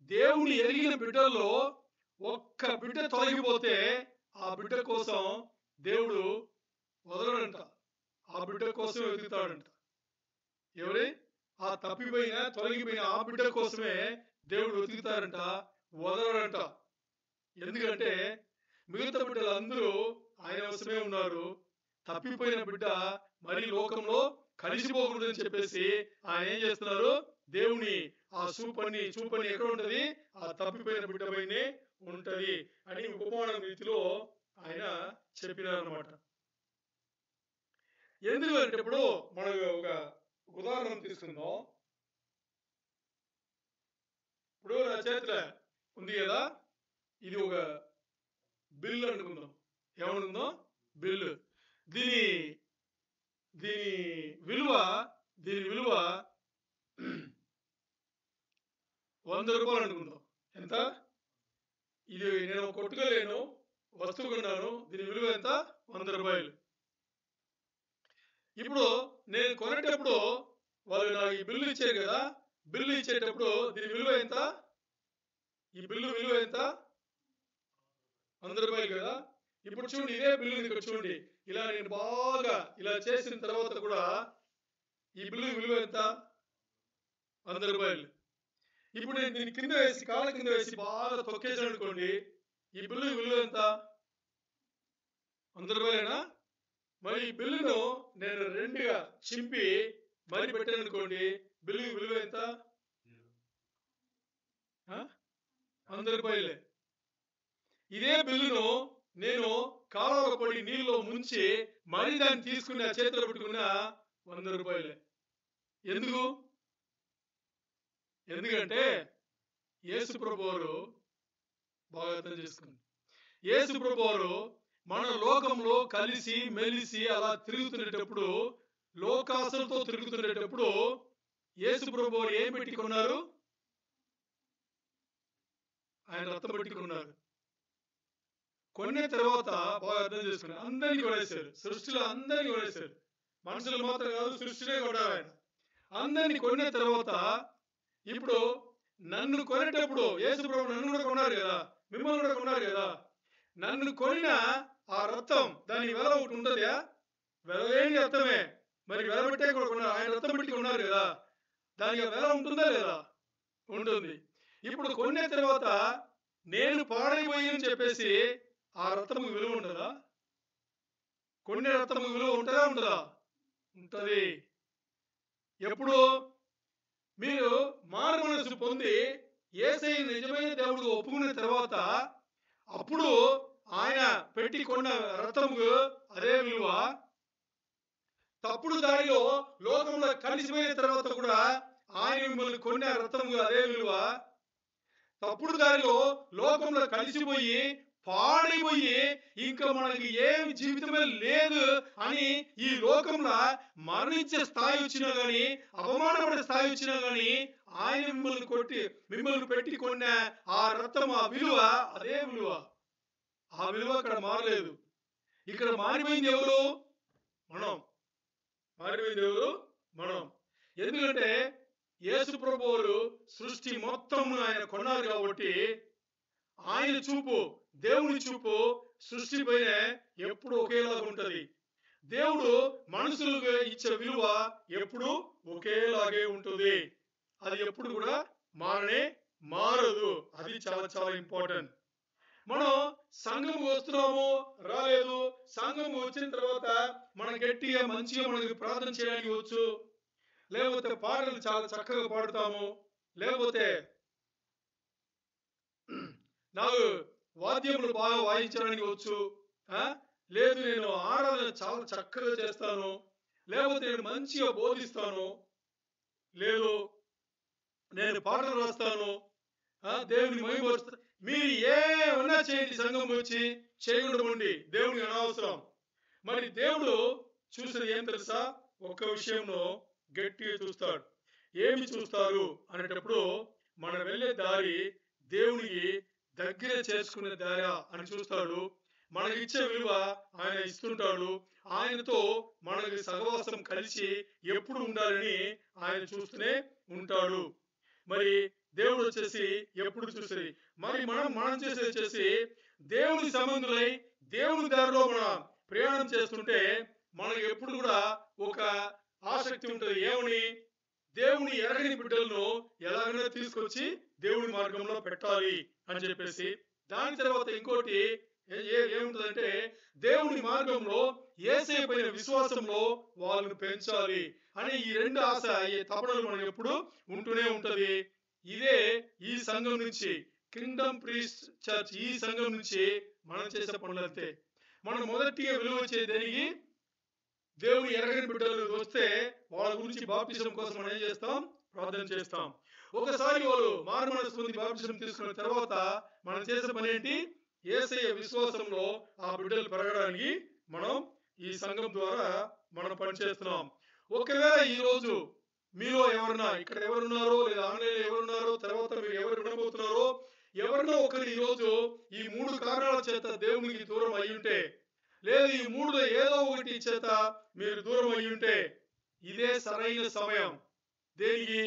దేవుని ఎరిగిన బిడ్డల్లో ఒక్క బిడ్డ తొలగిపోతే ఆ బిడ్డ కోసం దేవుడు వదలడంట, ఆ బిడ్డ కోసం వెతుకుతాడంట. ఎవరి? ఆ తొలగిపోయిన ఆ బిడ్డ కోసమే దేవుడు వెతుకుతారంట, వదలడంట. ఎందుకంటే మిగతా బిడ్డలు అందరూ ఆయన వశమే ఉన్నారు. తప్పిపోయిన బిడ్డ మరి లోకంలో కలిసిపోకూడదని చెప్పేసి ఆయన ఏం చేస్తున్నారు? దేవుని ఆ చూపని ఎక్కడ ఉంటది? ఆ తప్పిపోయిన బిడ్డ పైనే ఉంటది అని ఉపమానం రీతిలో ఆయన చెప్పినారన్నమాట. ఎందుకంటే ఇప్పుడు మనం ఒక ఉదాహరణ తీసుకుందాం. ఇప్పుడు నా చేతిలో ఉంది కదా, ఇది ఒక బిల్లు అనుకుందాం. ఏమనుకుందాం? బిల్లు. దీని విలువ 100 రూపాయలు అనుకుందాం. ఎంత? ఇది నేను కొట్టుకోలేను, వస్తువు కొన్నాను, దీని విలువ ఎంత? 100 రూపాయలు. ఇప్పుడు నేను కొనేటప్పుడు వాళ్ళు నాకు ఈ బిల్లు ఇచ్చారు కదా, బిల్లు ఇచ్చేటప్పుడు దీని విలువ ఎంత? ఈ బిల్లు విలువ ఎంత? 100 రూపాయలు కదా. ఇప్పుడు చూడండి, ఇదే బిల్లు ఇక్కడ చూడండి, ఇలా నేను బాగా ఇలా చేసిన తర్వాత కూడా ఈ బిల్లు విలువ ఎంత? 100 రూపాయలు. ఇప్పుడు నేను దీని కింద వేసి, కాళ్ళ కింద వేసి బాగా తొక్కేసాను అనుకోండి, ఈ బిల్లు విలువ ఎంత? 100 రూపాయలేనా? మరి ఈ బిల్లును నేను రెండుగా చింపి మరి పెట్టాను అనుకోండి, బిల్లు విలువ ఎంత? 100 రూపాయలే. ఇదే బిల్లును నేను కాలంలో పడి నీళ్ళలో ముంచి మరి దాన్ని తీసుకుని ఆ చేతిలో పెట్టుకున్న 100 రూపాయలే. ఎందుకు? ఎందుకంటే యేసు ప్రభువారు బాగా అర్థం చేసుకోండి. యేసు ప్రభువారు మన లోకంలో కలిసి మెలిసి అలా తిరుగుతున్నప్పుడు, లోకాసులతో తిరుగుతున్నప్పుడు యేసు ప్రభువారు ఏం పెట్టుకున్నారు? ఆయన రక్తం పెట్టుకున్నారు. కొన్న తర్వాత బాగా అర్థం చేసుకుని అందరినీ కొనేశారు. సృష్టిలో అందరినీ కొనేశారు. మనుషులు మాత్రం కాదు, సృష్టినే కొన్నారు ఆయన. అందరినీ కొన్న తర్వాత ఇప్పుడు నన్ను కొనేటప్పుడు యేసు ప్రభు నన్ను కూడా కొన్నారు కదా, మిమ్మల్ని కూడా కొన్నారు కదా. నన్ను కొనిన ఆ రక్తం దాని వెల ఒకటి ఉంటుందా? వెలలేని రక్తమే. మరి వెలబెట్టే కూడా కొన్నారు. ఆయన రక్తం పెట్టి కొన్నారు కదా, దానికి వెల ఉంటుందా లేదా? ఉంటుంది. ఇప్పుడు కొన్న తర్వాత నేను పాడైపోయానని చెప్పేసి ఆ రక్తముకు విలువ ఉంటుందా? కొన్ని రక్తముకు విలువ ఉంటుందా ఉండదా? ఉంటది. ఎప్పుడు మీరు మారు మనసు పొంది యేసయ్య నిజమైన దేవుడు ఒప్పుకున్న తర్వాత అప్పుడు ఆయన పెట్టి కొన్న రక్తముకు అదే విలువ. తప్పుడు దారిలో లోకంలో కలిసిపోయిన తర్వాత కూడా ఆయన మిమ్మల్ని కొన్న రక్తముకు అదే విలువ. తప్పుడు దారిలో లోకంలో కలిసిపోయి పాడైపోయి ఇంకా మనకి ఏమి జీవితమే లేదు అని ఈ లోకంలో మరణించే స్థాయి వచ్చినా గానీ, అవమానపడే స్థాయి వచ్చినా గానీ ఆయన మిమ్మల్ని పెట్టి కొన్న ఆ రక్తం, ఆ విలువ అదే విలువ. ఆ విలువ అక్కడ మారలేదు. ఇక్కడ మారిపోయింది ఎవరు? మనం. మారిపోయింది ఎవరు? మనం. ఎందుకంటే యేసు ప్రభువారు సృష్టి మొత్తం ఆయన కొన్నారు కాబట్టి ఆయన చూపు, దేవుని చూపు సృష్టి పైన ఎప్పుడు ఒకేలాగా ఉంటది. దేవుడు మనుషులకు ఇచ్చే విలువ ఎప్పుడు ఒకేలాగే ఉంటుంది. అది ఎప్పుడు కూడా మారదు. అది చాలా చాలా ఇంపార్టెంట్. మనం సంఘం వస్తున్నాము, రాలేదు. సంఘం వచ్చిన తర్వాత మనం గట్టిగా మంచిగా మనకి ప్రార్థన చేయడానికి వచ్చు, లేకపోతే పాటలు చాలా చక్కగా పాడుతాము, లేకపోతే నాకు వాద్యములు బాగా వాయించడానికి వచ్చు, లేదు నేను ఆరాధన చాలా చక్కగా చేస్తాను, లేకపోతే నేను మంచిగా బోధిస్తాను, లేదు నేను పాటలు రాస్తాను, దేవుని మహిమపరుస్తాను. మీరు ఏమన్నా చేయండి, సంఘం వచ్చి చేయకూడదు, దేవునికి అనవసరం. మరి దేవుడు చూసేది ఏం తెలుసా? ఒక్క విషయంలో గట్టిగా చూస్తాడు. ఏమి చూస్తారు అనేటప్పుడు మనం వెళ్ళే దారి దేవునికి దగ్గర చేసుకునే దారి అని చూస్తాడు. మనకి ఇచ్చే విలువ ఆయన ఇస్తుంటాడు. ఆయనతో మనకి సహవాసం కలిసి ఎప్పుడు ఉండాలని ఆయన చూస్తూనే ఉంటాడు. మరి దేవుడు వచ్చేసి ఎప్పుడు చూసేది, మరి మనం చేసేది వచ్చేసి దేవుని సంబంధులై దేవుని దారిలో మనం ప్రయాణం చేస్తుంటే మనకి ఎప్పుడు కూడా ఒక ఆసక్తి ఉంటుంది. ఏమని? దేవుని ఎరగని బిడ్డలను ఎలాగైనా తీసుకొచ్చి దేవుని మార్గంలో పెట్టాలి అని చెప్పేసి. దాని తర్వాత ఇంకోటి ఏముంటుందంటే దేవుని మార్గంలో యేసయ్య పైన విశ్వాసంలో వాళ్ళని పెంచాలి అని ఈ రెండు ఆశ, ఈ తపనలు మనకు ఎప్పుడు ఉంటూనే ఉంటది. ఇదే ఈ సంఘం నుంచి, కింగ్డమ్ ప్రీస్ట్ చర్చ్ ఈ సంఘం నుంచి మనం చేసే పనులు అంతే. మనం మొదటిగా విలువ చేయడానికి దేవుని ఎరగని బిడ్డలు వస్తే వాళ్ళ గురించి బాప్టిజం కోసం మనం ఏం చేస్తాం? ప్రార్థన చేస్తాం. ఒకసారి వాళ్ళు మారు మనసు పొంది బాప్టిజం తీసుకున్న తర్వాత మనం చేసే పని ఏంటి? యేసయ్య విశ్వాసంలో ఆ బిడ్డలు పెరగడానికి మనం ఈ సంఘం ద్వారా మనం పనిచేస్తున్నాం. ఒకవేళ ఈ రోజు మీలో ఎవరన్నా, ఇక్కడ ఎవరున్నారో లేదా ఆన్లైన్ ఎవరున్నారో, తర్వాత మీరు ఎవరు వినబోతున్నారో, ఎవరినో ఒకరు ఈ రోజు ఈ 3 కారణాల చేత దేవునికి దూరం అయ్యుంటే, లేదు ఈ 3లో ఏదో ఒకటి చేత మీరు దూరం అయ్యుంటే, ఇదే సరైన సమయం. దేనికి?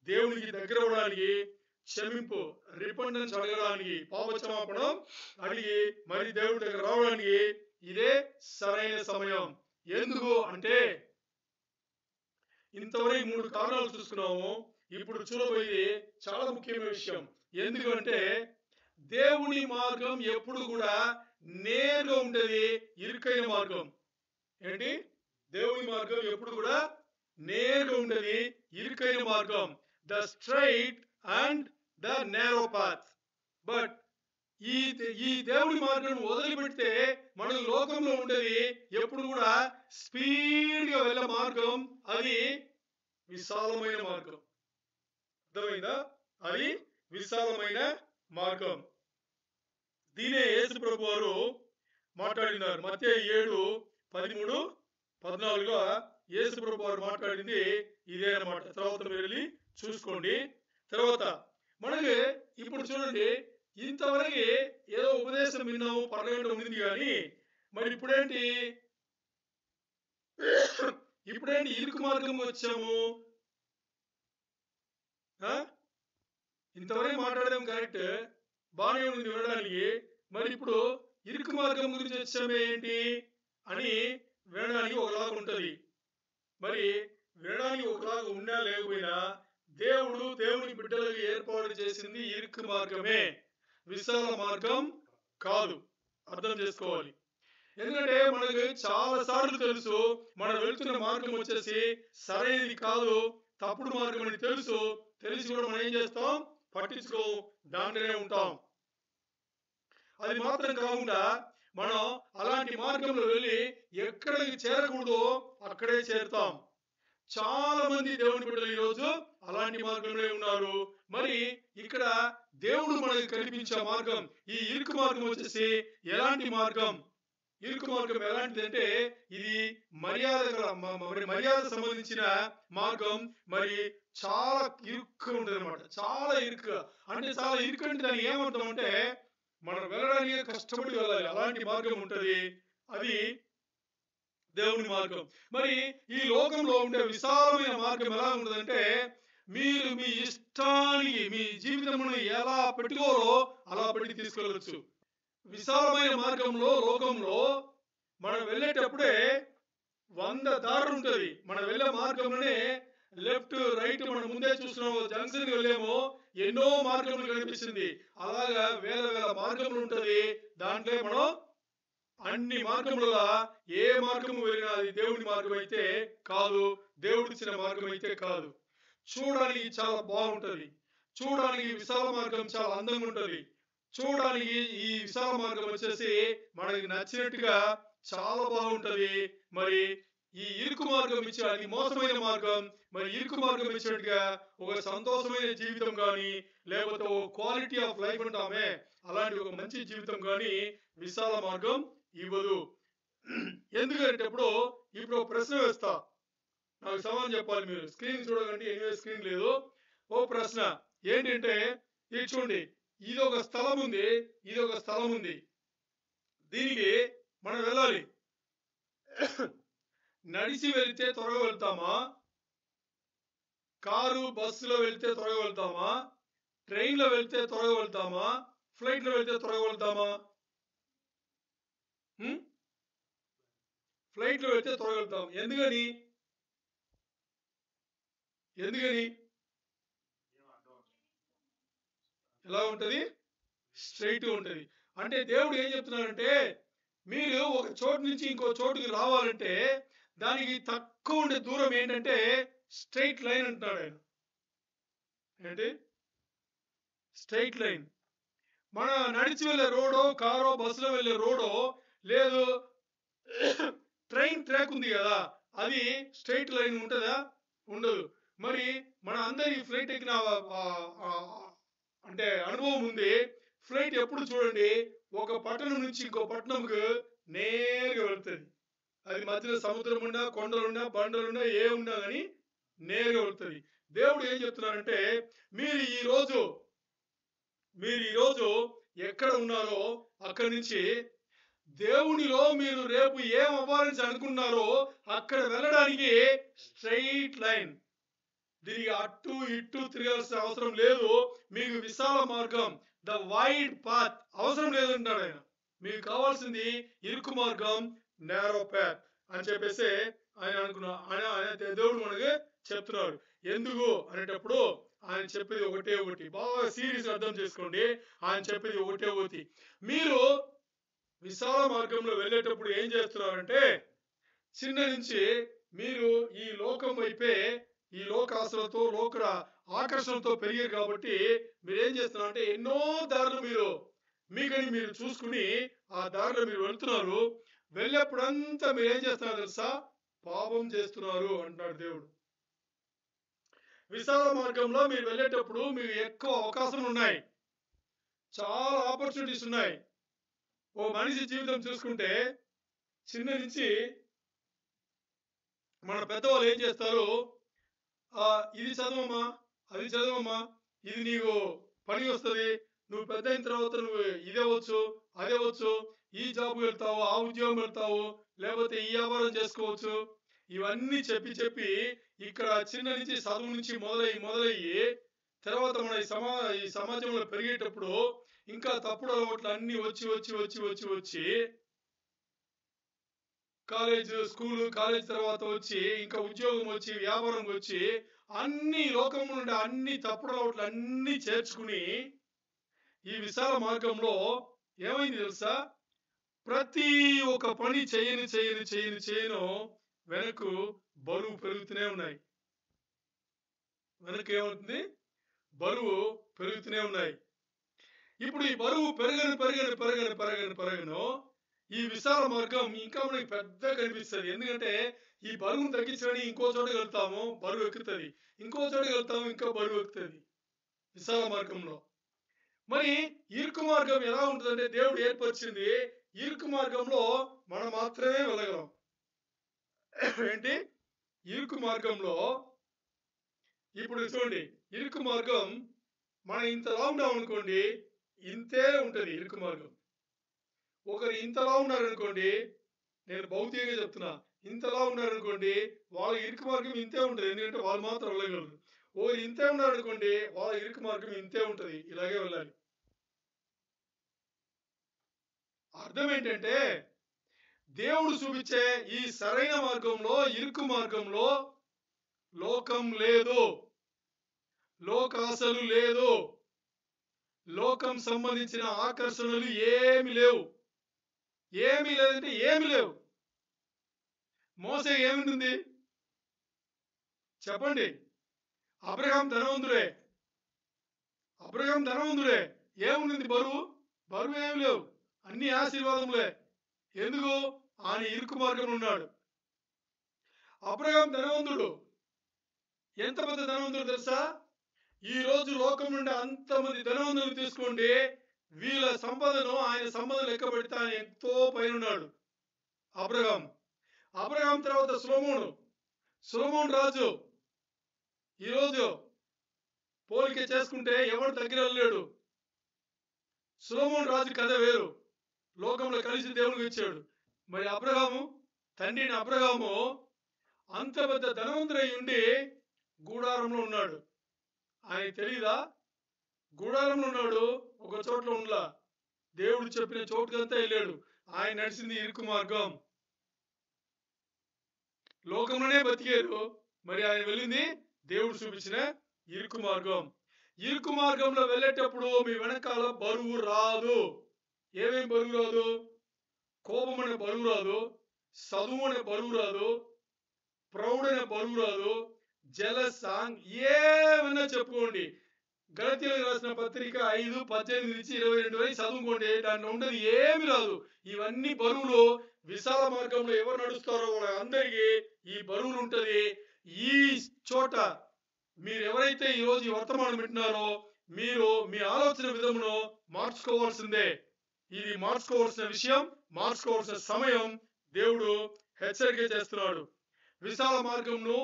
దేవునికి దగ్గర అవడానికి, క్షమింపు, రిపెంటెన్స్ అడగడానికి, పాపక్షమాపణం అడిగి మరి దేవుడి దగ్గర రావడానికి ఇదే సరైన సమయం. ఎందుకు అంటే ఇంతవరకు 3 కారణాలు చూసుకున్నాము. ఇప్పుడు చూడబోయేది చాలా ముఖ్యమైన విషయం. ఎందుకంటే దేవుని మార్గం ఎప్పుడు కూడా నేరుగా ఉండేది, ఇరుకైన మార్గం. ఏంటి? దేవుని మార్గం ఎప్పుడు కూడా నేరుగా ఉండేది, ఇరుకైన మార్గం. The straight and the narrow path. But ఈ దేవుని మార్గం వదిలిపెడితే మనం లోకంలో ఉండేది ఎప్పుడు కూడా స్పీడ్ గా వెళ్ళే మార్గం, అది విశాలమైన మార్గం. అర్థమైందా? అది విశాలమైన మార్గం. దీనే యేసు ప్రభు వారు మాట్లాడినారు. మత్తయి 7:13-14 యేసు ప్రభు వారు మాట్లాడింది ఇదే అన్నమాట. తర్వాత మీరు వెళ్ళి చూసుకోండి. తర్వాత మనకి ఇప్పుడు చూడండి, ఇంతవరకు ఏదో ఉపదేశం విన్నాము, పరలోకం ఉంది, కానీ మరి ఇప్పుడేంటి ఇరుకు మార్గం వచ్చాము. ఇంతవరకు మాట్లాడడం కరెక్ట్, బాగానే ఉంది వినడానికి. మరి ఇప్పుడు ఇరుకు మార్గం గురించి వచ్చామే ఏంటి అని వినడానికి ఒకలాగా ఉంటది. మరి వినడానికి ఒకలాగా ఉన్నా లేకపోయినా దేవుని బిడ్డలకు ఏర్పాటు చేసింది ఇరుకు మార్గమే, విశాల మార్గం కాదు. అర్థం చేసుకోవాలి. ఎందుకంటే మనకు చాలా సార్లు తెలుసు మనం వెళ్తున్న మార్గం వచ్చేసి సరైనది కాదు, తప్పుడు మార్గం అని తెలిసి కూడా మనం ఏం చేస్తాం? పట్టించుకో, దాంట్లోనే ఉంటాం. అది మాత్రం కాకుండా మనం అలాంటి మార్గంలో వెళ్ళి ఎక్కడికి చేరకూడదో అక్కడే చేరుతాం. చాలా మంది దేవుని బిడ్డలు ఈరోజు అలాంటి మార్గంలో ఉన్నారు. మరి ఇక్కడ దేవుడు మనకి కనిపించే మార్గం, ఈ ఇరుకు మార్గం వచ్చేసి ఎలాంటి మార్గం? ఇరుకు మార్గం ఎలాంటిది అంటే ఇది మర్యాద సంబంధించిన మార్గం. మరి చాలా ఇరుక్కు ఉంటుంది అనమాట. చాలా ఇరుకు అంటే దానికి ఏమర్థం అంటే మనం వెళ్ళడానికి కష్టపడి వెళ్ళాలి, అలాంటి మార్గం ఉంటది. అది దేవుని మార్గం. మరి ఈ లోకంలో ఉండే విశాలమైన మార్గం ఎలా ఉంటుందంటే మీరు మీ ఇష్టానికి మీ జీవితమును ఎలా పెట్టుకోవాలో అలా పెట్టి తీసుకెళ్ళవచ్చు. విశాలమైన మార్గంలో లోకంలో మనం వెళ్ళేటప్పుడే 100 దారులు ఉంటది. మనం వెళ్ళే మార్గంలోనే లెఫ్ట్ రైట్ మనం ముందే చూస్తున్నాము, జంక్షన్ వెళ్ళేమో ఎన్నో మార్గములు కనిపిస్తుంది. అలాగా వేల మార్గములు ఉంటది. దాంట్లో మనం అన్ని మార్గములుగా ఏ మార్గము వెళ్ళినా అది దేవుడి మార్గం అయితే కాదు, దేవుడిచ్చిన మార్గం అయితే కాదు. చూడడానికి చాలా బాగుంటది, చూడడానికి విశాల మార్గం చాలా అందంగా ఉంటది. చూడడానికి ఈ విశాల మార్గం వచ్చేసి మనకి నచ్చినట్టుగా చాలా బాగుంటది. మరి ఈ ఇరుకు మార్గం ఇచ్చే అది మోసమైన మార్గం. మరి ఇరుకు మార్గం ఇచ్చినట్టుగా ఒక సంతోషమైన జీవితం కానీ, లేకపోతే ఒక క్వాలిటీ ఆఫ్ లైఫ్ అంటామే, అలాంటి ఒక మంచి జీవితం కానీ విశాల మార్గం ఇవ్వదు. ఎందుకంటేప్పుడు ఇప్పుడు ఒక ప్రశ్న వేస్తా, నాకు సమాధానం చెప్పాలి. మీరు స్క్రీన్ చూడకండి, ఎనివే స్క్రీన్ లేదు. ఓ ప్రశ్న ఏంటంటే, ఇది చూడండి, ఇది ఒక స్థలం ఉంది, దీనికి మనం వెళ్ళాలి. నడిచి వెళ్తే త్వరగా వెళ్తామా? కారు బస్సులో వెళ్తే త్వరగా వెళ్తామా? ట్రైన్లో వెళ్తే త్వరగా వెళ్తామా? ఫ్లైట్లో వెళ్తే త్వరగా వెళ్తామా? ఫ్లైట్లో వెళ్తే త్వరగా వెళ్తాం. ఎందుకని? ఎలా ఉంటది? స్ట్రైట్ ఉంటది. అంటే దేవుడు ఏం చెప్తున్నారంటే, మీరు ఒక చోటు నుంచి ఇంకో చోటుకి రావాలంటే దానికి తక్కువ ఉండే దూరం ఏంటంటే స్ట్రైట్ లైన్ అంటున్నాడు ఆయన. ఏంటి? Straight line. మన నడిచి వెళ్ళే రోడో, కారో, బస్సులో వెళ్ళే రోడో, లేదు ట్రైన్ ట్రాక్ ఉంది కదా, అది స్ట్రైట్ లైన్ ఉంటుందా? ఉండదు. మరి మన అందరి ఫ్లైట్ ఎక్కిన అంటే అనుభవం ఉంది. ఫ్లైట్ ఎప్పుడు చూడండి ఒక పట్టణం నుంచి ఇంకో పట్టణంకు నేరుగా వెళ్తుంది. అది మధ్యలో సముద్రం ఉన్నా, కొండలున్నా, బండలున్నా, ఏ ఉన్నా కానీ నేరుగా వెళ్తుంది. దేవుడు ఏం చెప్తున్నారంటే, మీరు ఈ రోజు ఎక్కడ ఉన్నారో అక్కడి నుంచి దేవునిలో మీరు రేపు ఏం అవ్వాలని అనుకున్నారో అక్కడ వెళ్ళడానికి స్ట్రైట్ లైన్. దీనికి అటు ఇటు తిరగాల్సిన అవసరం లేదు. మీకు విశాల మార్గం, ద వైడ్ పాత్ అవసరం లేదంటాడు ఆయన. మీకు కావాల్సింది ఇరుకు మార్గం, నేరో పాత్ అని చెప్పేసి ఆయన ఆయన దేవుడు మనకి చెప్తున్నాడు. ఎందుకు అనేటప్పుడు ఆయన చెప్పేది ఒకటి, బాగా సీరియస్ అర్థం చేసుకోండి. ఆయన చెప్పేది ఒకటి, మీరు విశాల మార్గంలో వెళ్ళేటప్పుడు ఏం చేస్తున్నారంటే, చిన్న నుంచి మీరు ఈ లోకం వైపే, ఈ లోకాశలతో, లోక ఆకర్షణతో పెరిగారు కాబట్టి మీరు ఏం చేస్తున్నారంటే ఎన్నో దారులు మీరు మీకని మీరు చూసుకుని ఆ దారిలో మీరు వెళ్తున్నారు. వెళ్ళేప్పుడంతా మీరు ఏం చేస్తున్నారు తెలుసా? పాపం చేస్తున్నారు అంటున్నాడు దేవుడు. విశాల మార్గంలో మీరు వెళ్ళేటప్పుడు మీకు ఎక్కువ అవకాశాలు ఉన్నాయి. చాలా ఆపర్చునిటీస్ ఉన్నాయి. ఓ మనిషి జీవితం చూసుకుంటే చిన్న నుంచి మన పెద్దవాళ్ళు ఏం చేస్తారు? ఇది చదవమ్మా, అది చదవమ్మా, ఇది నీకు పని వస్తది. నువ్వు పెద్ద అయిన తర్వాత నువ్వు ఇదే వచ్చు, అదే వచ్చు, ఈ జాబ్‌కి వెళ్తావు, ఆ ఉద్యోగం వెళ్తావు, లేకపోతే ఈ వ్యాపారం చేసుకోవచ్చు. ఇవన్నీ చెప్పి చెప్పి ఇక్కడ చిన్న నుంచి చదువు నుంచి మొదలయ్యి తర్వాత మన ఈ సమాజంలో పెరిగేటప్పుడు ఇంకా తప్పుడు అలవాట్లు అన్నీ వచ్చి కాలేజ్ తర్వాత వచ్చి ఇంకా ఉద్యోగం వచ్చి వ్యాపారం వచ్చి అన్ని లోకం నుండి అన్ని తప్పుడు అలవాట్లు అన్ని చేర్చుకుని ఈ విశాల మార్గంలో ఏమైంది తెలుసా? ప్రతి ఒక్క పని చేయను వెనక్కు బరువు పెరుగుతూనే ఉన్నాయి. వెనక్కి ఏమవుతుంది? బరువు పెరుగుతూనే ఉన్నాయి. ఇప్పుడు ఈ బరువు పెరగను ఈ విశాల మార్గం ఇంకా మనకి పెద్దగా కనిపిస్తుంది. ఎందుకంటే ఈ బరువును తగ్గించడానికి ఇంకో చోటకి వెళ్తాము, బరువు ఎక్కుతుంది. ఇంకో చోటకి వెళ్తాము, ఇంకా బరువు ఎక్కుతుంది విశాల మార్గంలో. మరి ఇరుకు మార్గం ఎలా ఉంటుందంటే దేవుడు ఏర్పరిచింది. ఇరుకు మార్గంలో మనం మాత్రమే వెళ్ళగలం. ఏంటి? ఇరుకు మార్గంలో ఇప్పుడు చూడండి, ఇరుకు మార్గం మనం ఇంతలా ఉన్నాం అనుకోండి, ఇంతే ఉంటది ఇరుకు మార్గం. ఒకరు ఇంతలా ఉన్నారనుకోండి, నేను భౌతికంగా చెప్తున్నా, ఇంతలా ఉన్నారనుకోండి, వాళ్ళ ఇరుకు మార్గం ఇంతే ఉంటది. ఎందుకంటే వాళ్ళు మాత్రం వెళ్ళగలరు. ఓ ఇంతే ఉన్నారనుకోండి, వాళ్ళ ఇరుకు మార్గం ఇంతే ఉంటది. ఇలాగే వెళ్ళాలి. అర్థం ఏంటంటే దేవుడు చూపించే ఈ సరైన మార్గంలో, ఇరుకు మార్గంలో లోకం లేదు, లోకాశలు లేదు, లోకం సంబంధించిన ఆకర్షణలు ఏమి లేవు. ఏమీ లేదంటే ఏమి లేవు. మోసే ఏముంది చెప్పండి? అబ్రహాం ధనవంతుడే. ఏముంది బరువు? బరువు ఏమి లేవు. అన్ని ఆశీర్వాదములే. ఎందుకు? ఆయన ఇరుకు మార్గంలో ఉన్నాడు. అబ్రహాం ధనవంతుడు. ఎంత పెద్ద ధనవంతుడు తెలుసా? ఈ రోజు లోకం నుండి అంతమంది ధనవంతులు తీసుకోండి, వీళ్ళ సంపదను ఆయన సంపద లెక్క పెడితే ఆయన ఎంతో పైన ఉన్నాడు. అబ్రహాం తర్వాత సొలొమోను రాజు. ఈరోజు పోలిక చేసుకుంటే ఎవరు దగ్గర లేడు. సొలొమోను రాజు కథ వేరు. లోకంలో కలిసి దేవునికి ఇచ్చాడు. మరి తండ్రిని అబ్రహాము అంత పెద్ద ధనవంతుడై ఉండి గూడారంలో ఉన్నాడు. ఆయన తెలీదా? గూడారంలో ఉన్నాడు, ఒక చోట్ల ఉండలా. దేవుడు చెప్పిన చోటుకంతా వెళ్ళాడు. ఆయన నడిచింది ఇరుకు మార్గం. లోకంలోనే బతికారు. మరి ఆయన వెళ్ళింది దేవుడు చూపించిన ఇరుకు మార్గం. ఇరుకు మార్గంలో వెళ్ళేటప్పుడు మీ వెనకాల బరువు రాదు. ఏమేం బరువు రాదు? కోపం అనే బరువు రాదు, చదువు అనే బరువు రాదు, ప్రౌఢైన బరువు రాదు, జలసాంగ్ ఏమైనా చెప్పుకోండి. గలతీయులకు రాసిన పత్రిక 5:18-22 వరకు చదువుకోండి. దాంట్లో ఉండదు ఏమి రాదు. ఇవన్నీ బరువులు. విశాల మార్గంలో ఎవరు నడుస్తారో వాళ్ళందరికీ ఈ బరువులు ఉంటది. ఈ చోట మీరు ఎవరైతే ఈ రోజు ఈ వర్తమానం వింటున్నారో మీరు మీ ఆలోచన విధమును మార్చుకోవాల్సిందే. ఇది మార్చుకోవాల్సిన విషయం, మార్చుకోవాల్సిన సమయం దేవుడు హెచ్చరిక చేస్తున్నాడు. విశాల మార్గంను,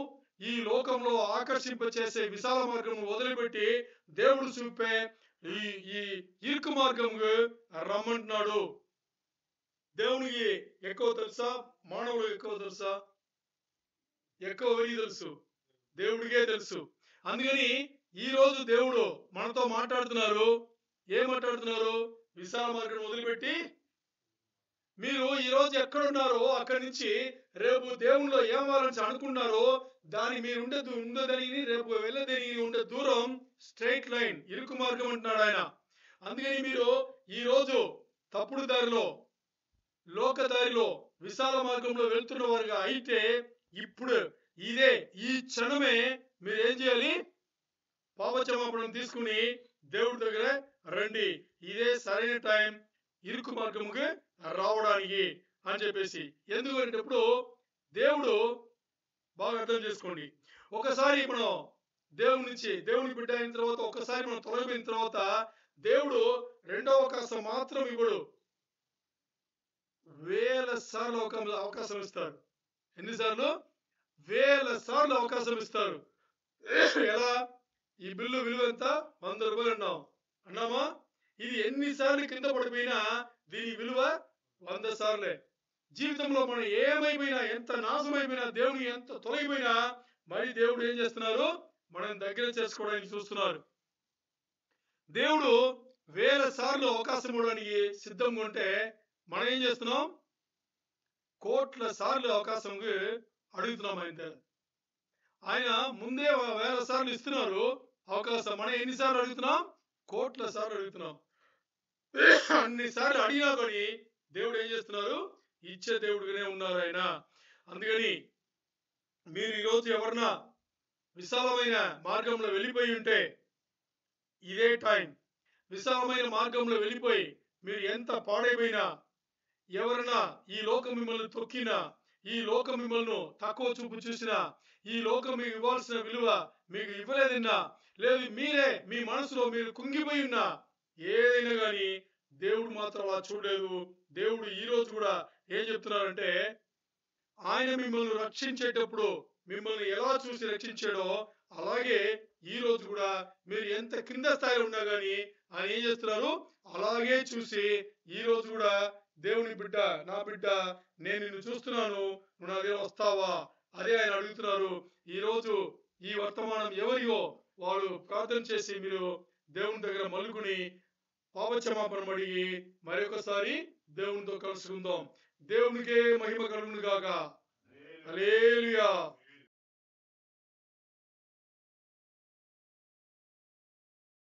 ఈ లోకంలో ఆకర్షింపచేసే విశాల మార్గం వదిలిపెట్టి దేవుడు చూపే ఈ ఇరుకు మార్గంకు రమ్మంటున్నాడు. దేవునికి ఎక్కువ తెలుసా? మానవులకు ఎక్కువ తెలుసా? ఎవరికి తెలుసు? దేవుడికే తెలుసు. అందుకని ఈ రోజు దేవుడు మనతో మాట్లాడుతున్నారు. ఏం మాట్లాడుతున్నారు? విశాల మార్గం వదిలిపెట్టి మీరు ఈ రోజు ఎక్కడున్నారో అక్కడి నుంచి రేపు దేవునిలో ఏమవ్వాలని అనుకున్నారో దాని మీరు ఉండదని రేపు వెళ్ళదని ఉండే దూరం స్ట్రైట్ లైన్, ఇరుకు మార్గం అంటున్నాడు ఆయన. అందుకని మీరు ఈ రోజు తప్పుడు దారిలో, లోక దారిలో, విశాల మార్గంలో వెళ్తున్న వారుగా అయితే ఇప్పుడు ఈ క్షణమే మీరు ఏం చేయాలి? పాపక్షమాపణం తీసుకుని దేవుడి దగ్గరే రండి, ఇదే సరైన టైం ఇరుకు మార్గముకి రావడానికి అని చెప్పేసి. ఎందుకంటేప్పుడు దేవుడు బాగా అర్థం చేసుకోండి, ఒకసారి మనం దేవుని బిడ్డ అయిన తర్వాత ఒకసారి మనం తొలగిపోయిన తర్వాత దేవుడు రెండో అవకాశం మాత్రం ఇవ్వడు, వేల సార్లు అవకాశం ఇస్తారు. ఎన్నిసార్లు? వేల సార్లు అవకాశం ఇస్తారు. ఎలా? ఈ బిల్లు విలువ ఎంత? 100 రూపాయలు అన్నామా? ఇది ఎన్నిసార్లు కింద పడిపోయినా దీని విలువ 100 సార్లే. జీవితంలో మనం ఏమైపోయినా, ఎంత నాశమైపోయినా, దేవుని ఎంత తొలగిపోయినా మరి దేవుడు ఏం చేస్తున్నారు? మనం దగ్గర చేసుకోవడానికి చూస్తున్నారు. దేవుడు వేల సార్లు అవకాశం ఇవ్వడానికి సిద్ధంగా ఉంటే మనం ఏం చేస్తున్నాం? కోట్ల సార్లు అవకాశం అడుగుతున్నాం ఆయన ముందే వేల సార్లు ఇస్తున్నారు అవకాశం. మనం ఎన్నిసార్లు అడుగుతున్నాం? కోట్ల సార్లు అడుగుతున్నాం. అన్నిసార్లు అడిగినా కానీ దేవుడు ఏం చేస్తున్నారు? ఇచ్చే దేవుడుగానే ఉన్నారు ఆయన. అందుకని మీరు ఈరోజు ఎవరన్నా విశాలమైన మార్గంలో వెళ్ళిపోయి ఉంటే ఇదే టైం. విశాలమైన మార్గంలో వెళ్ళిపోయి మీరు ఎంత పాడైపోయినా, ఎవరన్నా ఈ లోకం మిమ్మల్ని తొక్కినా, ఈ లోకం మిమ్మల్ని తక్కువ చూపు చూసినా, ఈ లోకం మీకు ఇవ్వాల్సిన విలువ మీకు ఇవ్వలేదన్నా, లేదు మీరే మీ మనసులో మీరు కుంగిపోయి ఉన్నా, ఏదైనా కానీ దేవుడు మాత్రం అలా చూడలేదు. దేవుడు ఈ రోజు కూడా ఏం చెప్తున్నారంటే, ఆయన మిమ్మల్ని రక్షించేటప్పుడు మిమ్మల్ని ఎలా చూసి రక్షించాడో అలాగే ఈ రోజు కూడా మీరు ఎంత కింద స్థాయిలో ఉన్నా కానీ ఆయన ఏం చేస్తున్నారు? అలాగే చూసి ఈ రోజు కూడా దేవుని బిడ్డ, నా బిడ్డ, నేను నిన్ను చూస్తున్నాను, నువ్వు నా దగ్గర వస్తావా? అదే ఆయన అడుగుతున్నారు. ఈ రోజు ఈ వర్తమానం ఎవరియో వాళ్ళు ప్రార్థన చేసి మీరు దేవుని దగ్గర మలుగుని పాపక్షమాపణ అడిగి మరొకసారి దేవునితో కలుసుకుందాం. దేవునికే మహిమ కలుగును గాక. హల్లెలూయా.